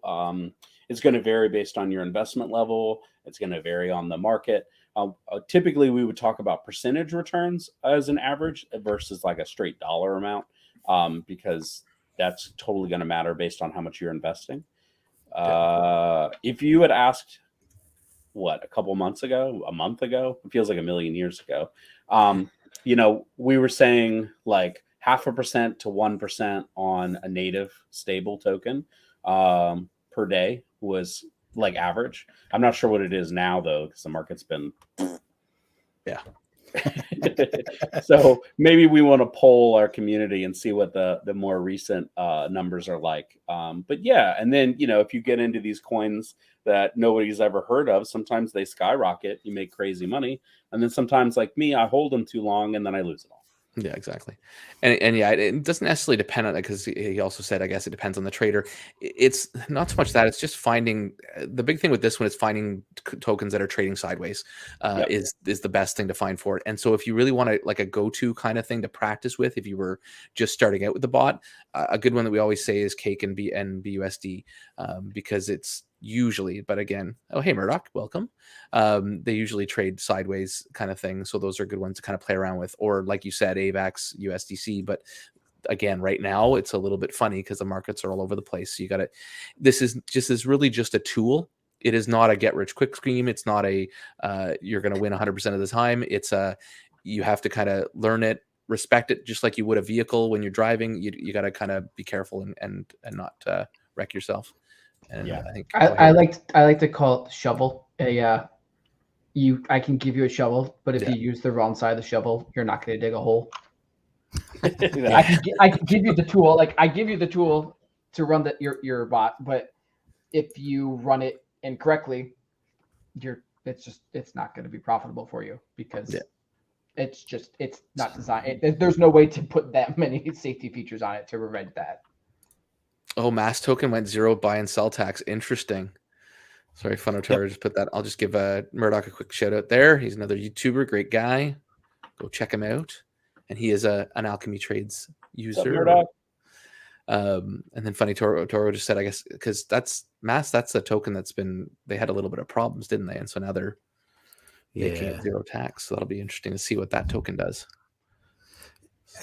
it's going to vary based on your investment level. It's going to vary on the market. Typically, we would talk about percentage returns as an average versus like a straight dollar amount, because that's totally going to matter based on how much you're investing. If you had asked, a couple months ago, a month ago, it feels like a million years ago. We were saying like 0.5% to 1% on a native stable token per day was like average. I'm not sure what it is now though, because the market's been so maybe we want to poll our community and see what the more recent numbers are like. But yeah, and then if you get into these coins that nobody's ever heard of, sometimes they skyrocket, you make crazy money, and then sometimes like me, I hold them too long and then I lose it all. Yeah, exactly. And yeah, it doesn't necessarily depend on it, because he also said, I guess it depends on the trader. It's not so much that, it's just finding, the big thing with this one is finding tokens that are trading sideways is the best thing to find for it. And so if you really want to like a go-to kind of thing to practice with, if you were just starting out with the bot, a good one that we always say is Cake and BUSD, because it's usually, but again, oh hey Murdoch, welcome. They usually trade sideways kind of thing, so those are good ones to kind of play around with. Or like you said, AVAX, USDC. But again, right now it's a little bit funny because the markets are all over the place. So you got to, this is really just a tool. It is not a get rich quick scheme. It's not a you're going to win 100% of the time. It's you have to kind of learn it, respect it, just like you would a vehicle when you're driving. You got to kind of be careful and not wreck yourself. And yeah, I think I like to call it shovel. I can give you a shovel, but if you use the wrong side of the shovel, you're not going to dig a hole. I can give you the tool. Like I give you the tool to run your bot, but if you run it incorrectly, it's not going to be profitable for you, because it's not designed. There's no way to put that many safety features on it to prevent that. Oh, Mass Token went 0 buy and sell tax. Interesting. Sorry, Funotaro just put that. I'll just give Murdoch a quick shout out there. He's another YouTuber, great guy. Go check him out. And he is an Alchemy Trades user. And then Funny Toro just said, I guess, because that's a token they had a little bit of problems, didn't they? And so now they're making it 0 tax. So that'll be interesting to see what that token does.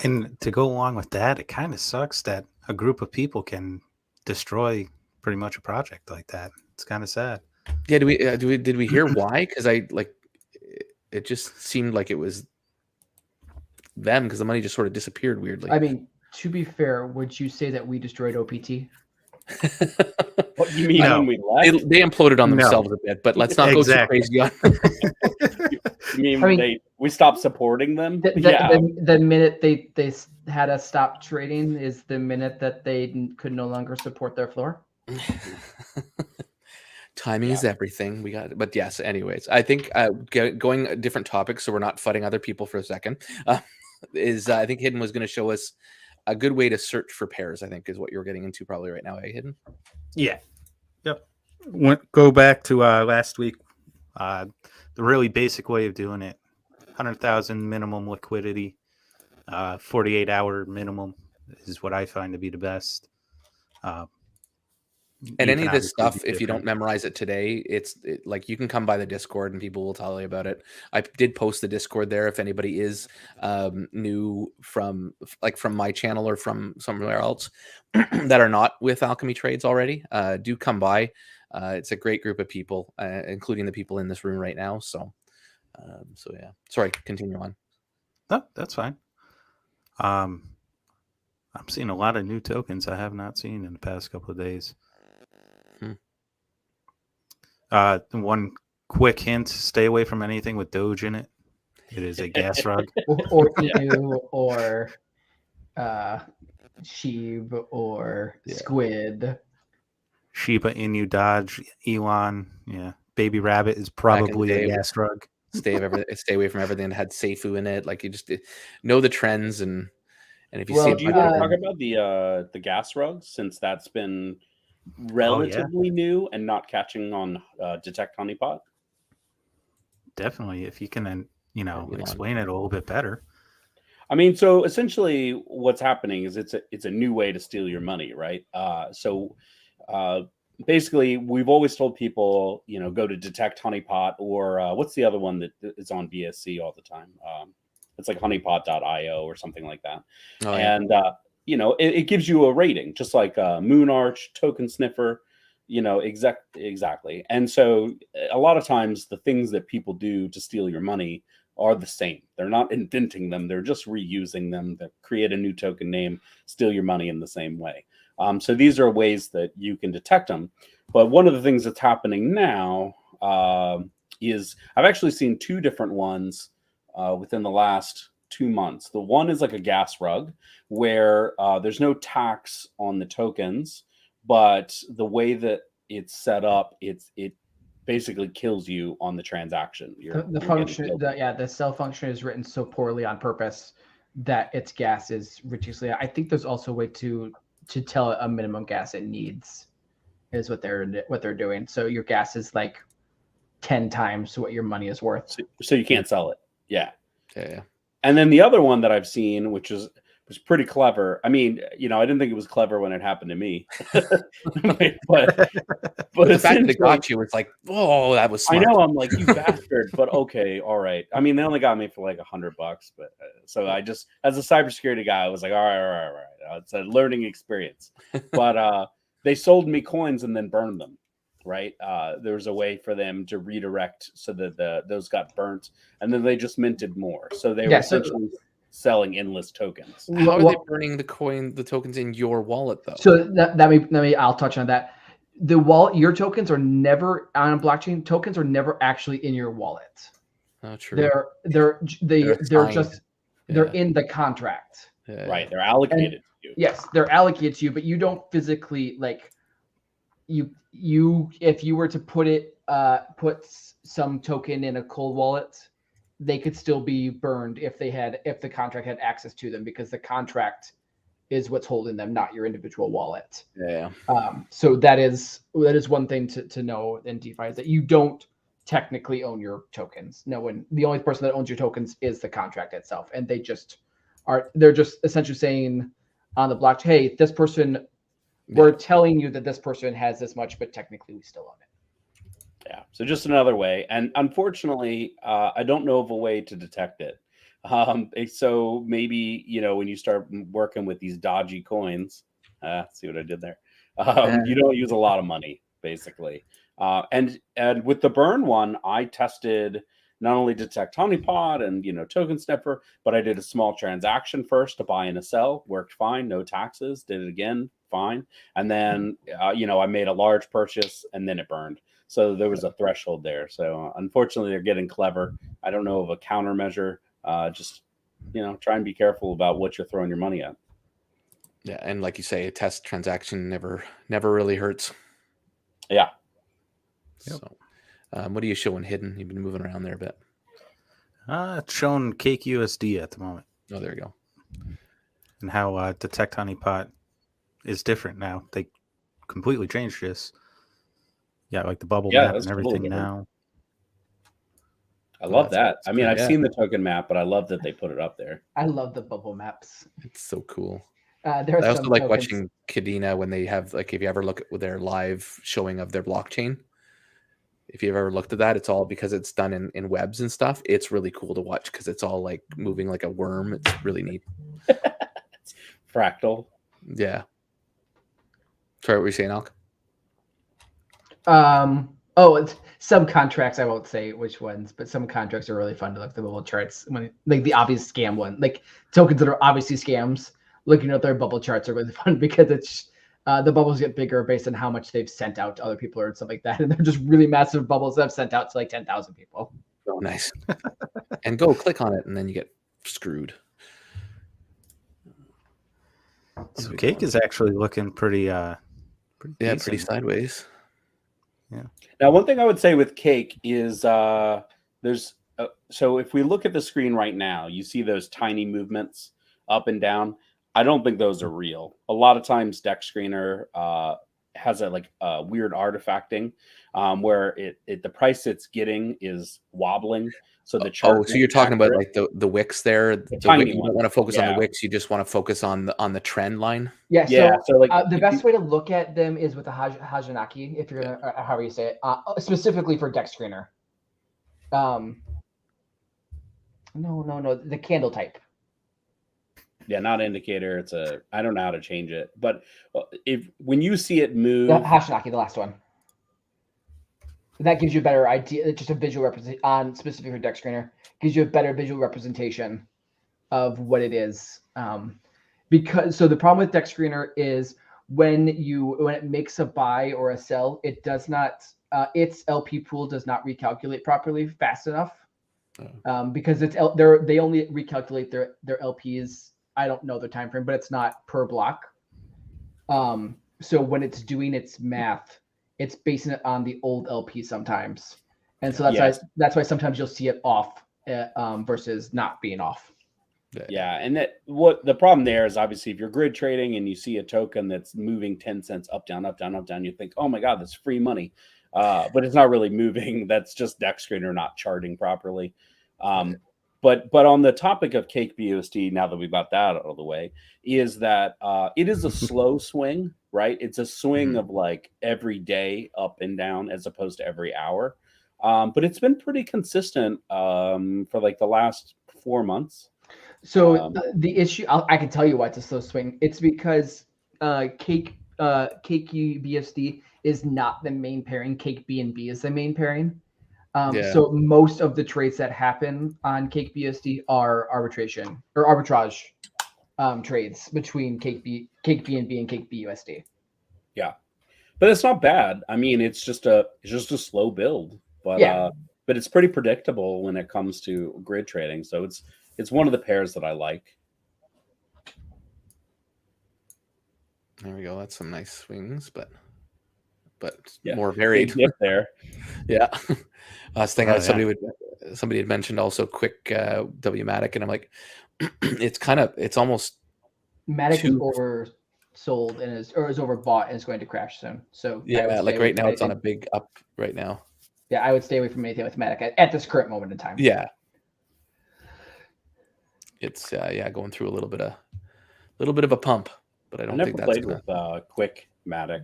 And to go along with that, it kind of sucks that a group of people can destroy pretty much a project like that. It's kind of sad. Yeah, did we hear why? Because it just seemed like it was them, because the money just sort of disappeared weirdly. I mean, to be fair, would you say that we destroyed OPT? What you mean when we left? They imploded on themselves a bit, but let's not go too crazy on. You mean we stopped supporting them? The minute they had us stop trading is the minute that they could no longer support their floor. Timing is everything. But yes. Anyways, I think going different topics, so we're not fudding other people for a second. I think Hidden was going to show us a good way to search for pairs. I think is what you're getting into probably right now, Hidden? Yeah. Yep. Go back to last week. The really basic way of doing it: 100,000 minimum liquidity, 48-hour minimum is what I find to be the best. And any of this stuff, if you don't memorize it today, it's like you can come by the Discord and people will tell you about it. I did post the Discord there. If anybody is new from my channel or from somewhere else that are not with Alchemy Trades already, do come by. It's a great group of people, including the people in this room right now. So yeah. Sorry, continue on. No, that's fine. I'm seeing a lot of new tokens I have not seen in the past couple of days. One quick hint: stay away from anything with Doge in it. It is a gas rug. or Inu, or Sheeb, or Squid. Shiba Inu, Dodge, Elon. Yeah, Baby Rabbit is probably day, a gas rug. stay away from everything that had Seifu in it. Like you just know the trends, and if you see Well, a Do you bunch want of to them, talk about the gas rugs, since that's been relatively new and not catching on Detect Honeypot? Definitely, if you can, Elon. explain it a little bit better. I mean, so essentially, what's happening is it's a new way to steal your money, right? Basically, we've always told people, go to Detect Honeypot, or what's the other one that is on BSC all the time? It's like honeypot.io or something like that. Oh, yeah. And it gives you a rating, just like Moonarch, Token Sniffer, exactly. And so a lot of times the things that people do to steal your money are the same. They're not inventing them. They're just reusing them to create a new token name, steal your money in the same way. So these are ways that you can detect them. But one of the things that's happening now is I've actually seen two different ones within the last 2 months. The one is like a gas rug where there's no tax on the tokens, but the way that it's set up, it basically kills you on the transaction. The sell function is written so poorly on purpose that its gas is ridiculously. I think there's also a way to tell a minimum gas it needs is what they're doing. So your gas is like 10 times what your money is worth. So you can't sell it. Yeah. Yeah. And then the other one that I've seen, which was pretty clever. I mean, I didn't think it was clever when it happened to me, but The fact that it got you, it's like, oh, that was smart. I know. I'm like, you bastard, but okay, all right. I mean, they only got me for like $100, but so I just, as a cybersecurity guy, I was like, all right. It's a learning experience. But they sold me coins and then burned them. Right. There was a way for them to redirect so that those got burnt, and then they just minted more. So they were essentially selling endless tokens. How are they burning the tokens in your wallet though? So I'll touch on that. The wallet, your tokens are never on a blockchain. Tokens are never actually in your wallet. Oh, true. They're in the contract. Yeah. Right. They're allocated to you. Yes, they're allocated to you, but you don't physically like if you were to put some token in a cold wallet, they could still be burned if the contract had access to them, because the contract is what's holding them, not your individual wallet. Yeah. So that is one thing to know in DeFi, is that you don't technically own your tokens. The only person that owns your tokens is the contract itself, and they're just essentially saying on the blockchain, hey, this person, we're telling you that this person has this much, but technically we still own it. Yeah. So just another way. And unfortunately, I don't know of a way to detect it. So maybe, when you start working with these dodgy coins, see what I did there? You don't use a lot of money, basically. And with the burn one, I tested not only Detect Honeypot and, Token Sniffer, but I did a small transaction first to buy and a sell. Worked fine, no taxes. Did it again, fine. And then, I made a large purchase and then it burned. So there was a threshold there. So unfortunately, they're getting clever. I don't know of a countermeasure. Just, try and be careful about what you're throwing your money at. Yeah. And like you say, a test transaction never really hurts. Yeah. So what are you showing hidden? You've been moving around there a bit. It's showing Cake USD at the moment. Oh, there you go. And how Detect Honeypot is different now. They completely changed this. Yeah, like the bubble map and everything now. I love that. I mean, I've seen the token map, but I love that they put it up there. I love the bubble maps. It's so cool. I also like watching Kadena when they have, like, if you ever look at their live showing of their blockchain, if you've ever looked at that, it's all because it's done in webs and stuff. It's really cool to watch because it's all like moving like a worm. It's really neat. It's fractal. Yeah. Sorry, what were you saying, Alk? It's some contracts. I won't say which ones, but some contracts are really fun to look at the bubble charts. When like the obvious scam one, like tokens that are obviously scams, looking at their bubble charts are really fun because it's the bubbles get bigger based on how much they've sent out to other people or something like that, and they're just really massive bubbles that have sent out to like 10,000 people. Oh, nice. And go click on it, and then you get screwed. So Cake is actually looking pretty pretty sideways. Now, one thing I would say with Cake is there's so if we look at the screen right now, you see those tiny movements up and down. I don't think those are real. A lot of times, Deck Screener has a weird artifacting where the price it's getting is wobbling. So the chart. So you're talking about like the wicks there. You don't want to focus on the wicks. You just want to focus on the trend line. Yeah. So like the best way to look at them is with the Hajinaki, if you're gonna, however you say it, specifically for Deck Screener. No, the candle type. Yeah, not indicator. I don't know how to change it, but when you see it move, The Hajinaki, the last one. That gives you a better idea, just a visual representation on specific for Deck Screener, gives you a better visual representation of what it is. Because the problem with Deck Screener is when it makes a buy or a sell, it does not its LP pool does not recalculate properly fast enough. Because they only recalculate their LPs. I don't know the time frame, but it's not per block. So when it's doing its math, it's basing it on the old LP sometimes, and so that's why sometimes you'll see it off versus not being off. Yeah, and what the problem there is, obviously, if you're grid trading and you see a token that's moving 10 cents up, down, you think, oh my god, that's free money, but it's not really moving. That's just Deck Screener not charting properly. But on the topic of Cake BUSD, now that we've got that out of the way, is that it is a slow swing, right? It's a swing of like every day up and down as opposed to every hour. But it's been pretty consistent for like the last 4 months. So the issue, I can tell you why it's a slow swing. It's because Cake BUSD is not the main pairing. Cake BNB is the main pairing. So most of the trades that happen on Cake BUSD are arbitrage trades between Cake BNB and Cake BUSD. Yeah, but it's not bad. I mean, it's just a slow build, but it's pretty predictable when it comes to grid trading. So it's one of the pairs that I like. There we go. That's some nice swings, but yeah, more varied. Big dip there. Yeah. Last thing somebody had mentioned also quick WMATIC, and I'm like, it's almost Matic is oversold and is overbought and is going to crash soon. So yeah, like right now it's on a big up right now. Yeah, I would stay away from anything with Matic at this current moment in time. Yeah. It's going through a little bit of a pump, but I don't think that's played with quick Matic.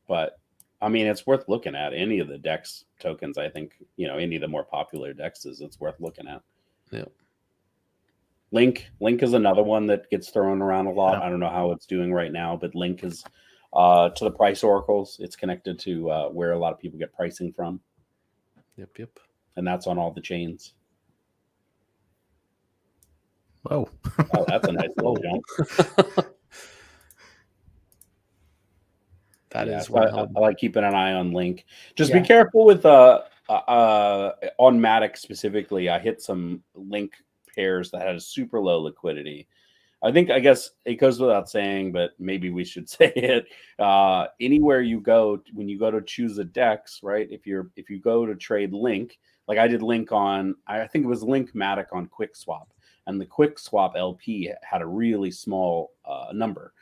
But I mean, it's worth looking at. Any of the DEX tokens, I think, any of the more popular DEXs, it's worth looking at. Yeah. Link is another one that gets thrown around a lot. Yeah. I don't know how it's doing right now, but Link is to the price oracles. It's connected to where a lot of people get pricing from. Yep. And that's on all the chains. Whoa. Oh, that's a nice little jump. That is so I like keeping an eye on Link. Just Yeah. be careful with on Matic specifically. I hit some Link pairs that had a super low liquidity. I guess it goes without saying, but maybe we should say it. Anywhere you go, when you go to choose a DEX, right? If you go to trade Link, like I did Link on, I think it was Link Matic on QuickSwap, and the QuickSwap LP had a really small number.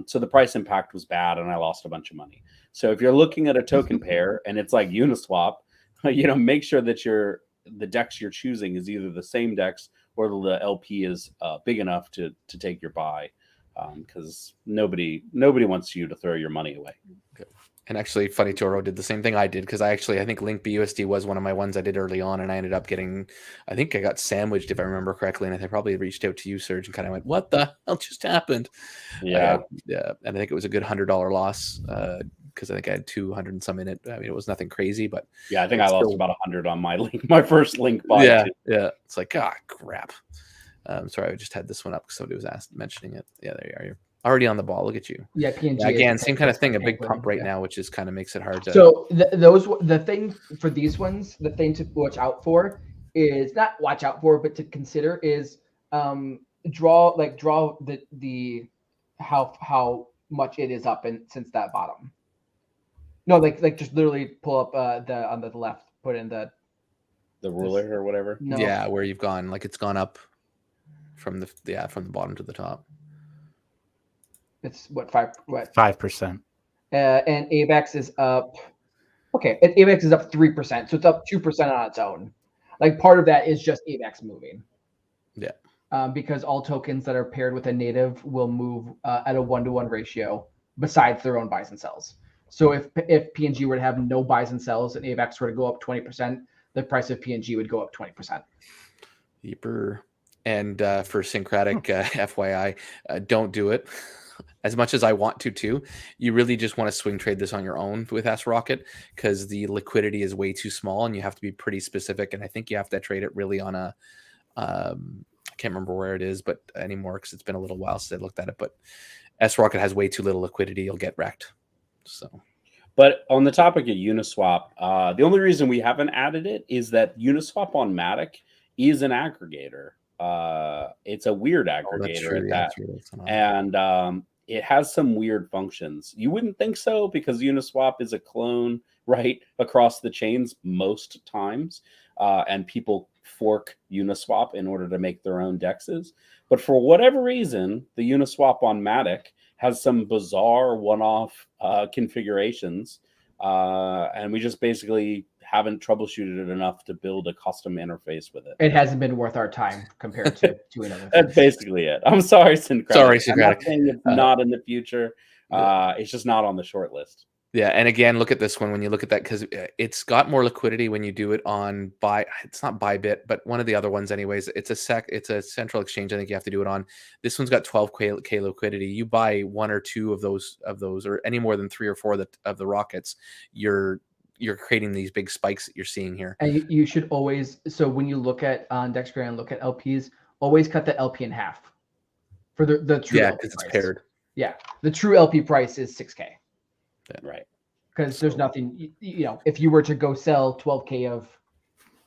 So the price impact was bad, and I lost a bunch of money. So if you're looking at a token pair and it's like Uniswap, make sure that the DEX you're choosing is either the same DEX or the LP is big enough to take your buy, because nobody wants you to throw your money away. Okay. And actually, Funny Toro did the same thing I did, because I think Link BUSD was one of my ones I did early on, and I ended up I think I got sandwiched, if I remember correctly, and I probably reached out to you, Serge, and kind of went, what the hell just happened? Yeah. And I think it was a good $100 loss, because I think I had 200 and some in it. I mean, it was nothing crazy, but yeah, I think I lost about 100 on my first Link buy. Yeah. It's like, crap. Sorry, I just had this one up because somebody was mentioning it. Yeah, there you are. You're already on the ball. Look at you. Yeah, PNG. Again, same kind of thing. A big pump right now, which is kind of makes it hard to. So the thing for these ones, the thing to watch out for is not watch out for, but to consider is draw the how much it is up since that bottom. No, like just literally pull up the on the left, put in the ruler or whatever. no. Yeah, where you've gone, like it's gone up from the bottom to the top. It's what 5%. 5%. And AVAX is up. Okay, AVAX is up 3%, so it's up 2% on its own. Like part of that is just AVAX moving. Yeah. Because all tokens that are paired with a native will move at a 1-to-1 ratio besides their own buys and sells. So if PNG were to have no buys and sells and AVAX were to go up 20%, the price of PNG would go up 20%. Deeper. And for Syncretic, FYI, don't do it. As much as I want to too, you really just want to swing trade this on your own with S-Rocket because the liquidity is way too small and you have to be pretty specific. And I think you have to trade it really on a, I can't remember where it is, but anymore because it's been a little while since I looked at it. But S-Rocket has way too little liquidity. You'll get wrecked. So, but on the topic of Uniswap, the only reason we haven't added it is that Uniswap on Matic is an aggregator. It's a weird aggregator at that, and it has some weird functions. You wouldn't think so because Uniswap is a clone right across the chains most times, and people fork Uniswap in order to make their own dexes. But for whatever reason, the Uniswap on Matic has some bizarre one-off configurations, and we just basically haven't troubleshooted it enough to build a custom interface with it. It hasn't been worth our time compared to another. That's basically it. I'm sorry, Syncretic. Sorry, I'm not saying it's not in the future. It's just not on the short list. Yeah, and again, look at this one when you look at that because it's got more liquidity when you do it on It's not Bybit, but one of the other ones, anyways. It's a central exchange. I think you have to do it on. This one's got 12K liquidity. You buy one or two of those, or any more than 3 or 4 of the rockets, you're creating these big spikes that you're seeing here. And you should always. So when you look at on Dexter and look at LPs, always cut the LP in half for the true. Yeah, LP because it's price. paired. Yeah, the true LP price is 6K. Right. Because there's nothing, if you were to go sell 12K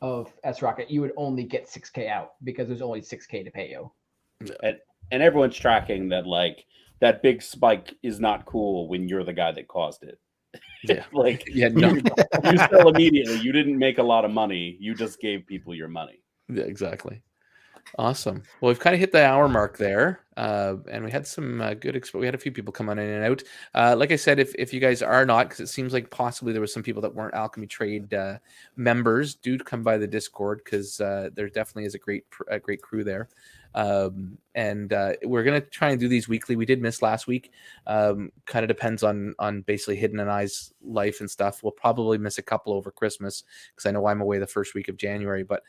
of S-Rocket, you would only get 6K out because there's only 6K to pay you. And everyone's tracking that, like, that big spike is not cool when you're the guy that caused it. Yeah. No. You sell immediately. You didn't make a lot of money. You just gave people your money. Yeah, exactly. Awesome. Well, we've kind of hit the hour mark there, and we had some we had a few people come on in and out. Like I said, if you guys are not, because it seems like possibly there was some people that weren't Alchemy Trade members, do come by the Discord because there definitely is a great crew there. And we're gonna try and do these weekly. We did miss last week. Kind of depends on basically Hidden and I's life and stuff. We'll probably miss a couple over Christmas because I know I'm away the first week of January. But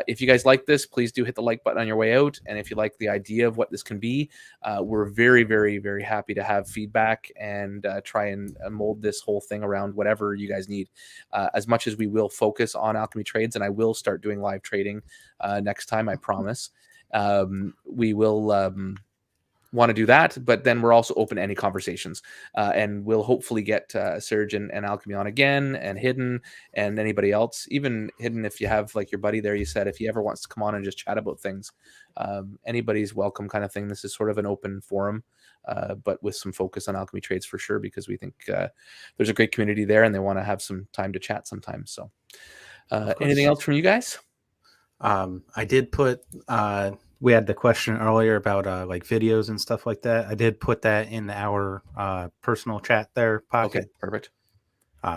if you guys like this, please do hit the like button on your way out. And if you like the idea of what this can be, we're very, very, very happy to have feedback and try and mold this whole thing around whatever you guys need. As much as we will focus on Alchemy Trades, and I will start doing live trading next time, I promise. We will want to do that, but then we're also open to any conversations, and we'll hopefully get Serge and Alchemy on again, and Hidden and anybody else, even Hidden. If you have like your buddy there, you said if he ever wants to come on and just chat about things, anybody's welcome kind of thing. This is sort of an open forum, but with some focus on Alchemy Trades for sure, because we think there's a great community there and they want to have some time to chat sometimes. So anything else from you guys? I did put we had the question earlier about like videos and stuff like that. I did put that in our personal chat there, Pocket. Okay, perfect.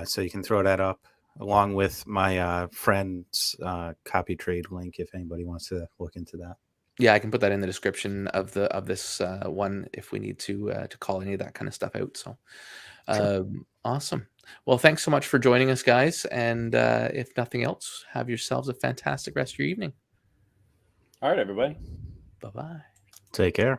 So you can throw that up along with my friend's copy trade link if anybody wants to look into that. Yeah, I can put that in the description of this one if we need to call any of that kind of stuff out. So sure. Awesome. Well, thanks so much for joining us, guys. And if nothing else, have yourselves a fantastic rest of your evening. All right, everybody. Bye-bye. Take care.